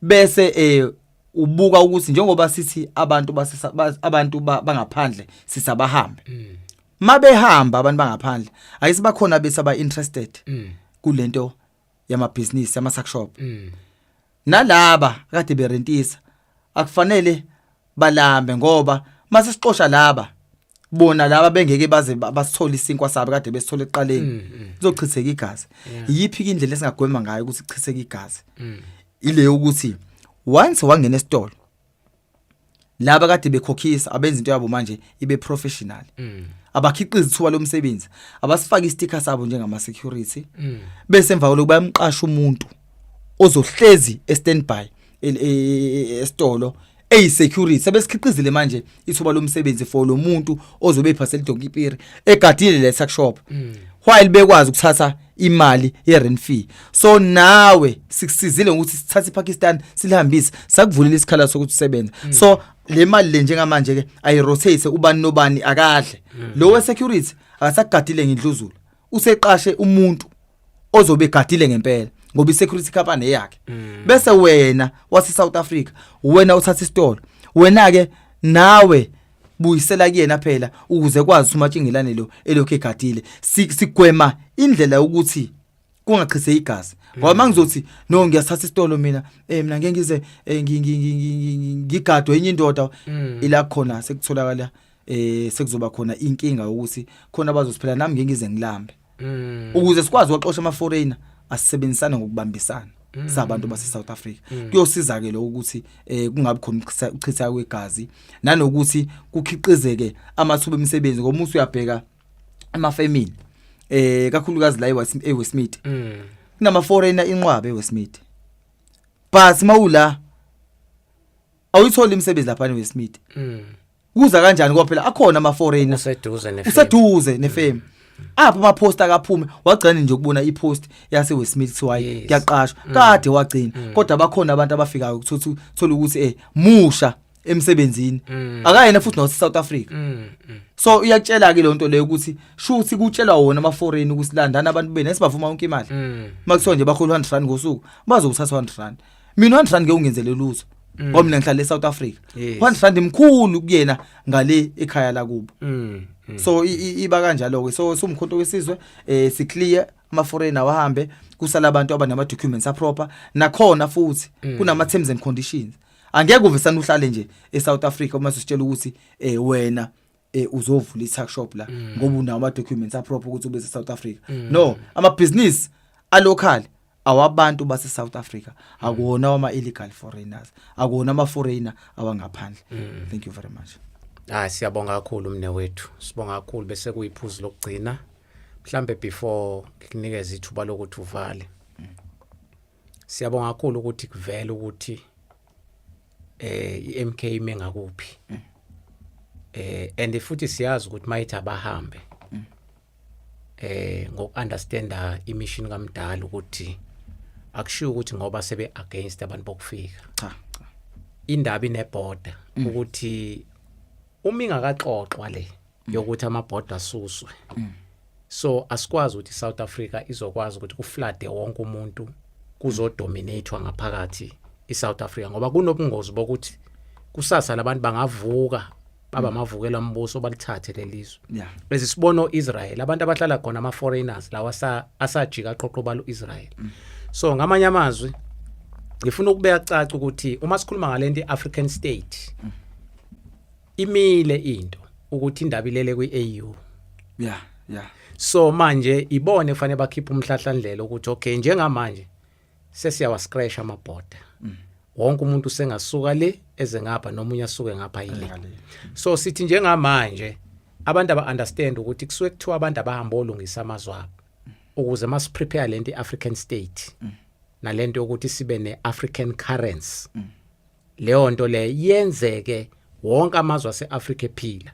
bese ubuka ukuthi njengoba sithi abantu bangaphandle sisabahambe mabehamba abantu bangaphandle ayisibakhona bese aba interested kulento yama business yama tuck shop nalaba kade berentisa akufanele balambe ngoba mase siqosha laba bona laba bengeke baze basithola isinkwa sabo kade besithola eqaleni izochitheka igazi. Yiphi indlela esingagwema ngayo ukuthi ichitheke igazi? Ile ukuthi once wangena esitolo laba kade bekhokhisa abenza into yabo manje ibe professional. Abakhiqiza ithuba lomsebenzi, abasifaka isticker sabo njengama security bese emva lokho bayamqasha umuntu ozohlezi e-standby esitolo security sebesikhiqizile manje ithuba lomsebenzi for lo muntu ozobe ephasela idokipiri egadile le tuck shop while bekwazi ukuthatha imali ye-rent fee. So nawe sikusizile ukuthi sithathe iPakistan silihambise sakuvulela isikhala sokuthi usebenze. So le mali le njengamanje ke ayirotate ubani nobani akadle. Lo we security akasagadile ngendluzulu. Useqashe umuntu ozobe egadile ngempela ngoba i-security company yakhe. Bese wena wase South Africa, wena uthatha isitolo. Wena ke nawe buyisela kuyena phela ukuze kwazi umatshingilane lo elokho egadile. Sigwema indlela ukuthi kungachithe igazi. Ngoba mangizothi no ngiyasathatha isitolo mina mina ngeke ngize ngigadwe enye indoda ila khona sekutholakala sekuzoba khona inkinga ukuthi khona bazosiphela nami ngeke ngize ngilambe. Ukuze sikwazi ukuxoxa ama foreigner asisebenzisana ngokubambisana sabantu base South Africa. Kuyosiza ke lo ukuthi kungabi khona ukuchitha kwegazi nanokuthi kukhiqizeke amathuba emisebenzi ngoba umuntu uyabheka amafemini kakhulukazi la eWestmead kunama foreigner inqwabe eWestmead. But mawula awuyithola imisebenzi lapha eWestmead. Kuza kanjani ngoba phela akhona ama foreigner useduze nefame. Apha ama post akaphume wagcina nje ukubona ipost yase Westmead kuthiwa kuyaqashwa kade wagcina kodwa bakhona abantu abafikayo ukuthola ukuthi musha emsebenzini akayena futhi no South Africa. So iyakutshela ke lonto leyo ukuthi shuthi kutshelwa wona ama foreign ukusilandana abantu bene sibavuma yonke imali makuthiwa nje bakhulu 100 rand ngosuku bazokuthatha 100 rand. Mina 100 rand ngeke ungenzele lutho ngoba mina ngihlala eSouth Africa. 100 rand imkhulu kuyena ngale ekhaya la kubo. So iba kanjalo ke so umkhonto wesizwe si clear ama foreigner wahambe kusala abantu abanama documents aproper nakhona futhi kunama terms and conditions. Angeke uvesana uhlale nje eSouth Africa uma sisitshela ukuthi wena uzovula i-tuck shop la ngoba unawo ama documents aproper ukuthi ube eSouth Africa. No, ama business alocal awabantu base South Africa akuona ama illegal foreigners akuona ama foreigner awangaphandle. Thank you very much. Siyabonga kakhulu mne wethu. Sibonga kakhulu bese kuyiphuzu lokugcina. Mhlambe before ngikunikeza ithuba lokuthi uvale. Siyabonga kakhulu ukuthi kuvela ukuthi iMK mengakuphi. And futhi siyazi ukuthi mayithi abahambe. Ngokunderstanda imission kaMdala ukuthi akushiwo ukuthi ngoba sebe against abantu bokufika. Cha. Indaba ineborder ukuthi umingakaxoxwa le yokuthi amabhoda asuswe. So asikwazi ukuthi South Africa izokwazi ukuthi kuflade wonke umuntu kuzodominatewa ngaphakathi iSouth Africa ngoba kunobungozi bokuthi kusasa labantu bangavuka baba mavukela umbuso balithathe lelizwe. Bese sibono Israel abantu abahlala khona ama foreigners lawa asajika qoqobalo Israel. So ngamanye amazwi ngifuna ukubeka caca ukuthi uma sikhuluma ngalento iAfrican state imile into ukuthi indaba ilele kwiAU. So manje ibone kufanele bakhipha umhlahlandlela ukuthi okay njengamanje sesiyawa scratch amabhoda. Wonke umuntu sengasuka le eze ngapha nomunye asuke ngapha yile. So sithi njengamanje abantu aba understand ukuthi kusuke kuthiwa abantu abahamba olungisa amazwabo ukuze mas prepare lento iAfrican state. Nalento ukuthi sibe neAfrican currency. Leyo nto le yenzeke wonke amazwe aseAfrica ephila.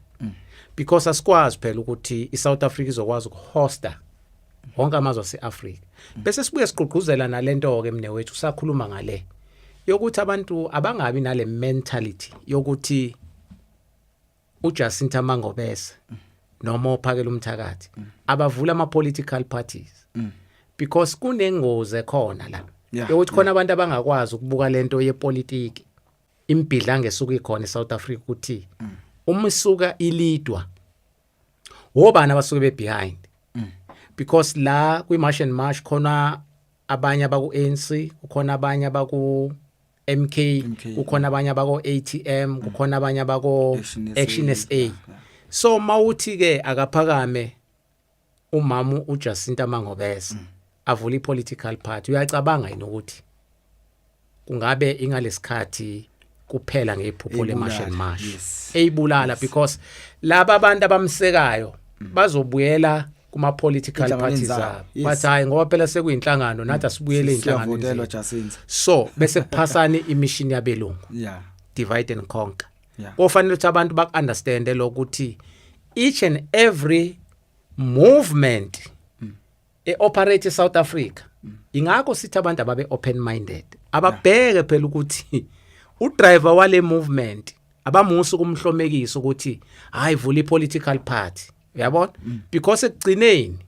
Because asikwazi phela ukuthi iSouth Africa izokwazi ukuhosta wonke amazwe aseAfrica. Bese sibuye siqhuquzela nalento ke mne wethu sakhuluma ngale yokuthi abantu abangabi nale mentality yokuthi uJacinta Mangobese noma uphakela umthakathi abavula ama political parties. Because kunengozi khona la yokuthi khona abantu abangakwazi ukubuka lento yepolitiki impidla ngesuku ikhona eSouth Africa ukuthi uma isuka ilidwa wobani abasuke be behind. Because la kwi March and March khona abanye abaku ANC kukhona abanye abaku MK kukhona abanye abako ATM kukhona abanye abako Action SA. So mawuthi ke akaphakame umama uJacinta Mangobese avula ipolitical party uyacabanga yini ukuthi kungabe ingalesikhathi kuphela ngephupho leMarch and March eyibulala because laba abantu abamsekayo bazobuyela kuma political parties abo bathi hayi ngoba phela sekuyinhlangano nathi asibuyele inhlangano so bese kuphasana imission yabelungu divide and conquer kufanele ukuthi abantu bak understand lokuthi each and every movement operate eSouth Africa ingakho sithi abantu ababe open minded ababheke phela ukuthi udriver wale movement abamusu kumhlomekisa ukuthi hayi vula ipolitical party uyabona because ekugcineni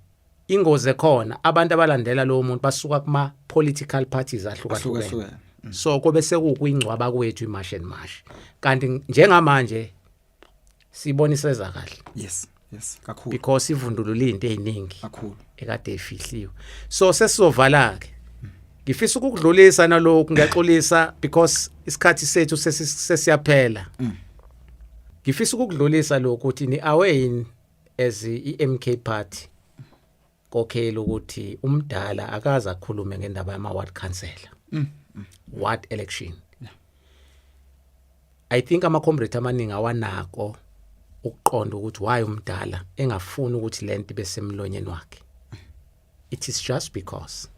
ingozi ekhona abantu abalandela lo muntu basuka kuma political parties ahlukahlukene so kobe sekuyingcwaba kwethu imash and mash kanti njengamanje siboniseza kahle yes kakhulu because ivundulula izinto eziningi kakhulu ekade efihliwe so sesizovala ke ngifisa ukudlulisa nalokho ngiyaxolisa because isikhathi sethu sesiyaphela ngifisa ukudlulisa lokho ukuthi ni aware as iMK party kokhela ukuthi umdala akaza akhulume ngendaba yama ward councillor ward election I think ama comrade amaningi awanako ukuqonda ukuthi why umdala engafuni ukuthi lento besemlonyeni wakhe it is just because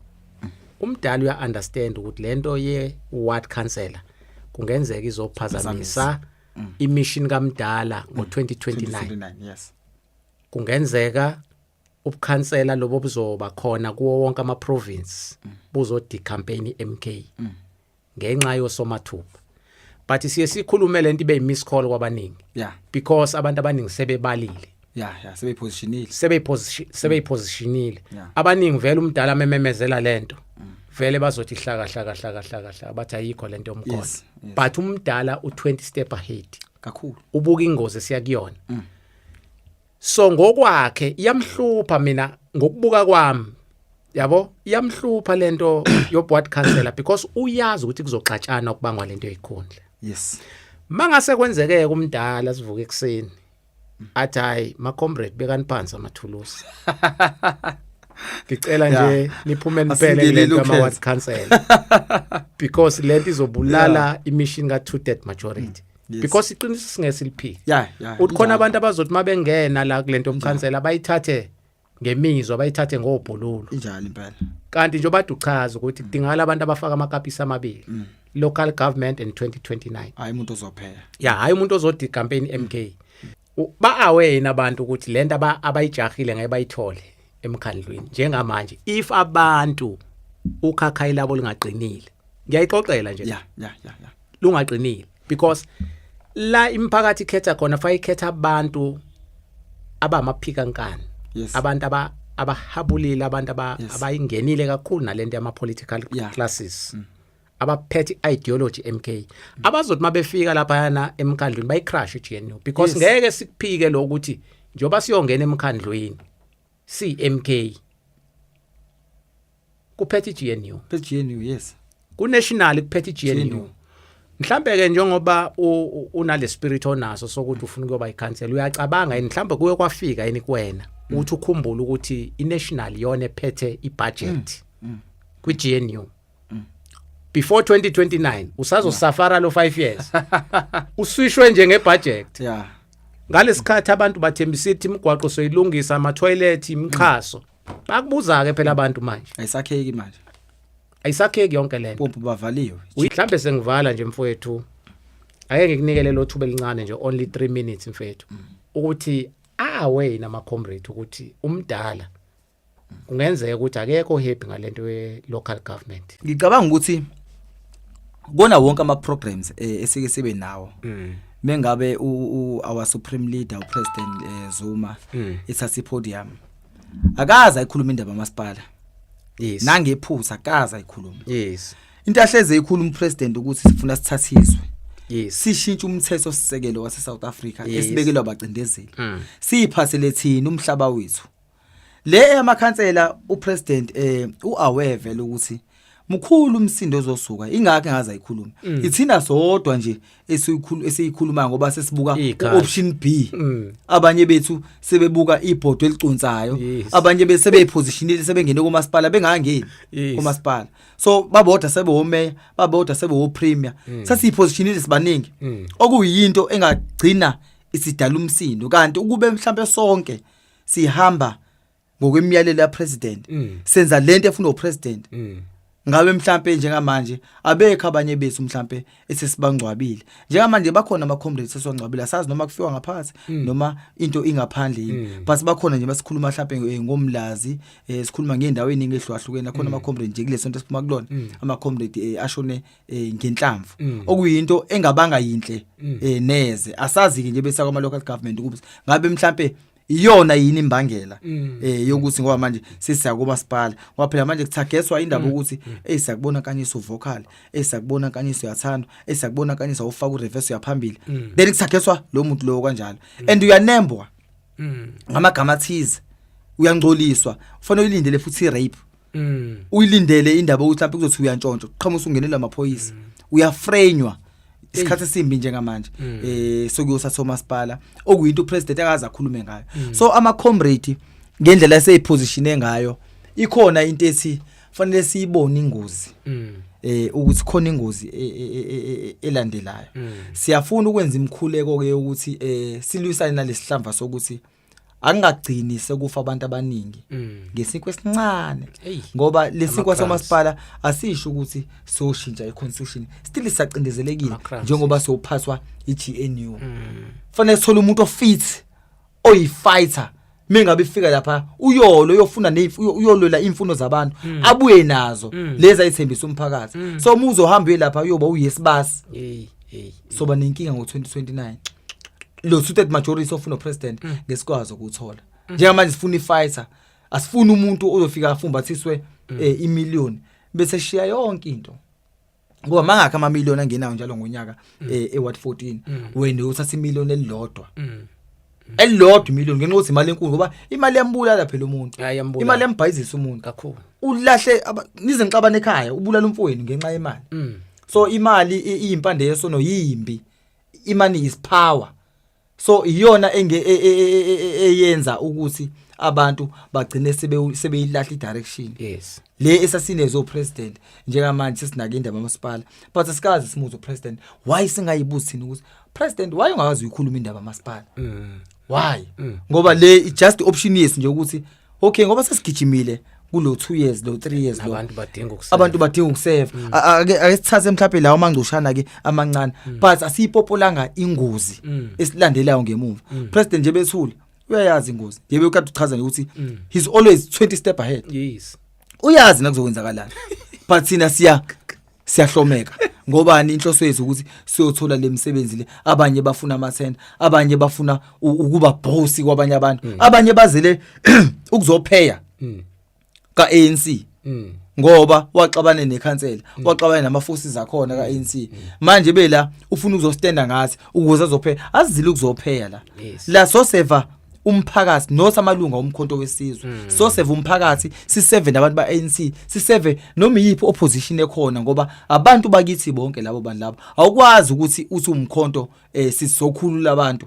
umdala uya understand ukuthi lento ye ward councillor kungenzeka izophazamisa imission kaMdala ngo2029 yes kungenzeka ubukhansela lobo buzoba khona kuwo wonke ama province buzodi campaign MK ngenxa yosomathuba but siye sikhulume lento ibe miss call kwabaningi because abantu abaningi sebebalile sebeyipositionile abaningi vele umdala mememezela lento vele bazothi hlaka bathi ayikho lento yomkhono but umdala u20 step ahead kakhulu ubuka ingozi siyakuyona so ngokwakhe iyamhlupha mina ngokubuka kwami yabo iyamhlupha lento yo board councillor because uyazi ukuthi kuzoxatshana ukubangwa lento eyikhondla yes mangase kwenzeke umdala sivuka ekseni athi hayi ma comrade bekaniphansi amathulusi ngicela nje niphume niphele lento ama ward councillor because lento izobulala imission ka two third majority because iqiniso singesiliphiki ukhona abantu abazothi mabengena la kulento umkhansela bayithathe ngemizwa bayithathe ngobhululo injalo impela kanti nje bathi uchaza ukuthi kudingakala abantu abafaka amakapisi amabili local government in 2029 hayi umuntu ozophela hayi umuntu ozodi campaign MK ba aware abantu ukuthi lento abayijahile ngaye bayithole emkhandlweni njengamanje if abantu ukhakhayi labo lingaqinile ngiyayixoxela nje lungaqinile because la imphakathi ikhetha khona fayikhetha abantu abamaphikankani abantu abahabulile abantu abayingenile kakhulu nalento yama political classes abaphethe ideology MK abazothi mabefika lapha yana emkhandlweni bayicrash iGNU because ngeke sikuphike lo ukuthi njoba siyongena emkhandlweni CMK kuphethe iGNU yes ku national kuphethe iGNU mhlambe ke njengoba unale spirit onaso sokuthi ufuna ukuba ikhansela uyacabanga yini mhlambe kuye kwafika yini kuwena uthi ukhumbula ukuthi iNational yona ephethe ibudget kwiGNU before 2029 usazosafara lo 5 years uswishwe nje ngebudget ngalesikhathi abantu bathembisa ithi imigwaqo soyilungisa ama toilet imikhaso bakubuza ke phela abantu manje ayisakheki manje ayisakheki yonke lento pompo bavaliwe mhlambe sengivala nje mfowethu ake ngikunikele lo thuba elincane nje only 3 minutes mfowethu ukuthi away nama comrade ukuthi umdala kungenzeka ukuthi akekho happy ngalento we local government ngicabanga ukuthi kona wonke ama programs esike sibe nawo mengabe our supreme leader upresident Zuma ithatha ipodium akaza ikhuluma indaba yamasipala nangephutha akaza ikhuluma into ahleze ikhuluma upresident ukuthi sifuna sithathiswe sishintshe umthetho sisekelo wase South Africa esibekelwa abacindezeli siphathele thina umhlaba wethu le eyamakhansela upresident uaware vele ukuthi mkhulu umsindo ozosuka ingakho engaza ikhuluma ithina sodwa nje esiyikhuluma ngoba sesibuka option B abanye bethu sebebuka ibhodo elicuntsayo abanye besebeyipositionile sebengene kumasipala bengangeni kumasipala so babodwa sebehome babodwa sebehopremier sesiyipositionile sibaningi okuyinto engagcina isidala umsindo kanti ukube mhlambe sonke sihamba ngokwemiyalelo ya president senza lento efuna upresident ngabe mhlambe njengamanje abekho abanye bethu mhlambe esesibangcwabile njengamanje bakhona ama comrades esongcwabile asazi noma kufiwa ngaphansi noma into ingaphandle yini but bakhona nje basikhuluma mhlambe ngomlazi sikhuluma ngendaweni ngehluahlukene khona ama comrades nje kule sonto siphuma kulona ama comrades ashone ngenhlamvu okuyinto engabanga yinhle neze asazi ke nje bese kwa local government ukuthi ngabe mhlambe iyona yini imbangela yokuthi ngoba manje sisiya kumasipala ngoba phela manje kuthageswa indaba ukuthi siyakubona kanyiso vocal siyakubona kanyiso yathandwa siyakubona kanyiso ufaka ureverse yaphambili then kuthageswa lo muntu lo kanjalo and uyanembwa ngamagama athize uyangcoliswa ufanele ulindele futhi rape uyilindele indaba ukuthi mhlawumbe kuzothi uyantshontsho qhamusa ungenela amaphoyisa uyafrenywa isikhathi esimbi njengamanje sokuyosatha umasipala okuyinto upresident akaza akhulume ngayo so ama comrade ngendlela eseyipositione ngayo ikhona into ethi fanele siyibone ingozi ukuthi khona ingozi elandelayo siyafuna ukwenza imkhuleko ke ukuthi silwisane nalesihlamba sokuthi angagcini sekufa abantu abaningi ngesikwe esincane ngoba lesikwa somasipala asisho ukuthi soshintsha iconstitution still isacindezelekile njengoba sowuphaswa iGNU fanele sithola umuntu ofit oyifighter mengabe ifika lapha uyolo uyofuna uyolola imfuno zabantu abuye nazo leza ithembisa umphakathi so umuzo uhambe lapha uyoba uyesibasi soba nenkinga ngo2029 lo suited majority ofuna president ngesikwazi ukuthola njengamanje sifuna ifighter asifuni umuntu ozofika afumbathiswe imillion bese shiya yonke into ngoba mangakho ama million angenayo njalo ngonyaka eWard 14 wena uthatha imillion elilodwa elilodwa million ngenxa ukuthi imali enkulu ngoba imali yambulala phela umuntu imali yambhayizisa umuntu kakhulu ulahle nize ngixabana ekhaya ubulala umfowenu ngenxa yemali so imali iyimpande yesono yimbi imali is power so iyona eyenza ukuthi abantu bagcine sebeyilahla idirection yes le esasinezo president njengamanje sesinake indaba yamasipala but asikazi simuzo president why singayibuzi thina ukuthi president why ungakazi ukukhuluma indaba yamasipala why ngoba le just option yes nje ukuthi okay ngoba sesigijimile kulo 2 years lo 3 years lo abantu badinga ukusave ake sithathe mhlawumbe lawo mangcushana ke amancane but asiyipopolanga ingozi esilandelayo ngemuva president nje bethule uyayazi ingozi yebe ukade uchaza ukuthi he's always 20 step ahead yes uyazi nakuzokwenzakalana but thina siyahlomeka ngobani inhloso yethu ukuthi siyothola lemisebenzi le abanye bafuna amathenda abanye bafuna ukuba boss kwabanye abantu abanye bazele ukuzopheya ka ANC ngoba waxabane nekhansela waxabane nama forces akhona ka ANC manje bela ufuna ukuzostenda ngathi ukuze azopheya azizile ukuzopheya la so seva umphakathi nosamalunga omkhonto wesizwe so save umphakathi siseve nabantu ba ANC siseve noma yipi opposition ekhona ngoba abantu bakithi bonke labo bantu labo awukwazi ukuthi uthi umkhonto sizokhulula abantu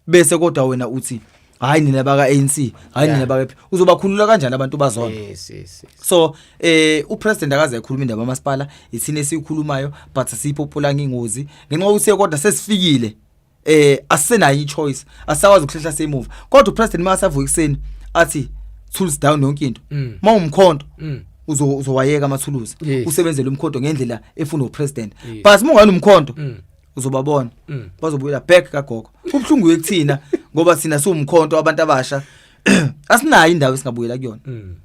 bese kodwa wena uthi hayi nina baka ANC hayi nina baka uzobakhulula kanjani abantu bazona yes so upresident akaze ekhuluma indaba yamasipala ithine siyikhulumayo but asiyipopulanga ingozi ngenxa ukuthi kodwa sesifikile asenayo ichoice asakwazi ukuhlehla seyimuva kodwa upresident masavuka ekseni athi tools down yonke into mawumkhonto uzowayeka amathuluzi usebenzele umkhonto ngendlela efuna upresident but mungani umkhonto uzobabona bazobuyela back kagogo ubhlungu yekuthina ngoba sina siwumkhonto abantu abasha asinayo indawo esingabuyela kuyona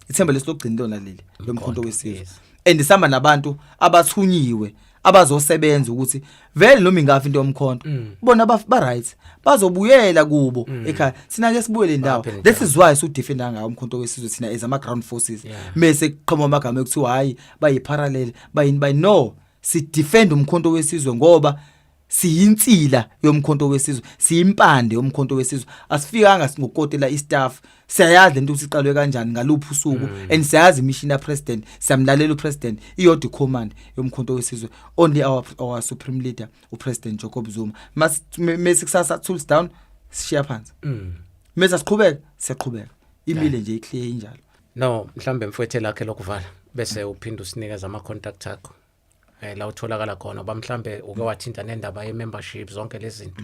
ithemba lesilogcina lona leli lomkhonto wesizwe and samba nabantu abathunyiwe abazosebenza ukuthi vele noma ingafi into yomkhonto bona ba right bazobuyela kubo ekhaya sina ke sibuyele indawo this is why so defenda ngayo umkhonto wesizwe thina as ama ground forces bese kuqhoma amagama ekuthiwa hayi bayi parallel bayi no si defend umkhonto wesizwe ngoba siyinsila yomkhonto wesizwe siyimpande yomkhonto wesizwe asifikanga ngokotela istaff siyayazi lento siqalwe kanjani ngaluphi usuku and siyazi mission ya president siyamlalela upresident iyodwa command yomkhonto wesizwe only our supreme leader upresident Jacob Zuma mase kusasa tools down sishiya phansi mase siqhubeka siyaqhubeka imile nje iclear injalo no mhlambe mfowethe lakhe lokuvala bese uphinda usinikeza ama contact akho la utholakala khona ba mhlambe uke wathinta nendaba ye membership zonke lezi zinto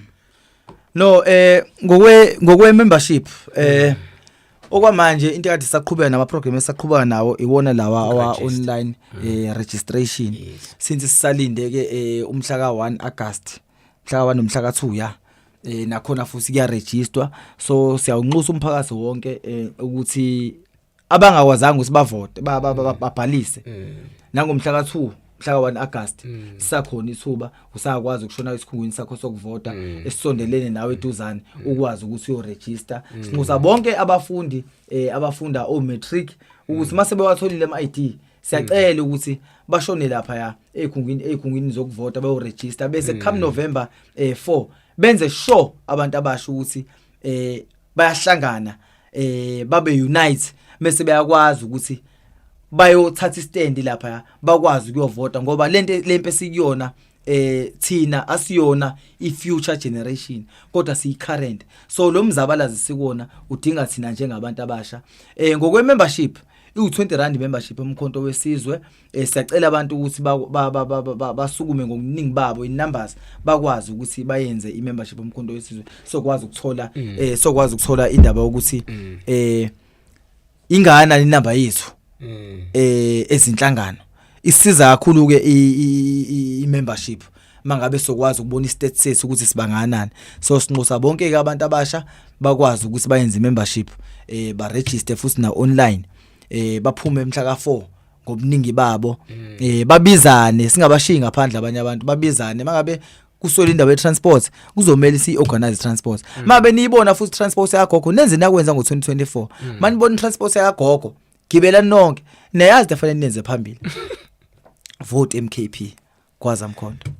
no ngokwe membership okwamanje into ekade saqhubeka nama program esaqhubeka nawo iwona lawa awa online registration since sisalinde ke umhla ka1 August mhla ka1 nomhla ka2 ya nakhona futhi kuya register so siyawunxusa umphakathi wonke ukuthi abangakwazanga ukuthi bavote babhalise nangomhla ka2 mhla ka1 August sisakhona ithuba usakwazi ukushona isikhungweni sakho sokuvota esisondelene nawe eduzane ukwazi ukuthi uyoregister sinxusa bonke abafundi abafunda o matric ukuthi mase bewatholile ama ID siyacela ukuthi bashone lapha ya ekhungweni zokuvota bayoregister bese come November 4 benze sure abantu abasho ukuthi bayahlangana babe unite bese bayakwazi ukuthi bayothatha istand lapha bakwazi ukuyovota ngoba lempe sikuyona thina asiyona i-future generation kodwa siyi-current so lo mzabalazi sikona udinga thina njengabantu abasha ngokwe-membership i-R20 membership emkhonto wesizwe siyacela abantu ukuthi basukume ngokuningi babo in-numbers bakwazi ukuthi bayenze i-membership emkhonto wesizwe sokwazi ukuthola indaba ukuthi ingana inamba yethu ezinhlangano isiza kakhulu ke i-membership mangabe sokwazi ukubona i-status sethu ukuthi sibanganani so sinxusa bonke ke abantu abasha bakwazi ukuthi bayenze membership ba register futhi na online baphume emhla ka4 ngobuningi babo babizane singabashiyi ngaphandle abanye abantu babizane mangabe kusola indaba ye-transport kuzomela si-organize transport mabe niyibona futhi transport yagogo nenze nakwenza ngo-2024 manibona i-transport yagogo gibela nonke neyazi defanele nenze phambili vote MKP kwaza mkhonto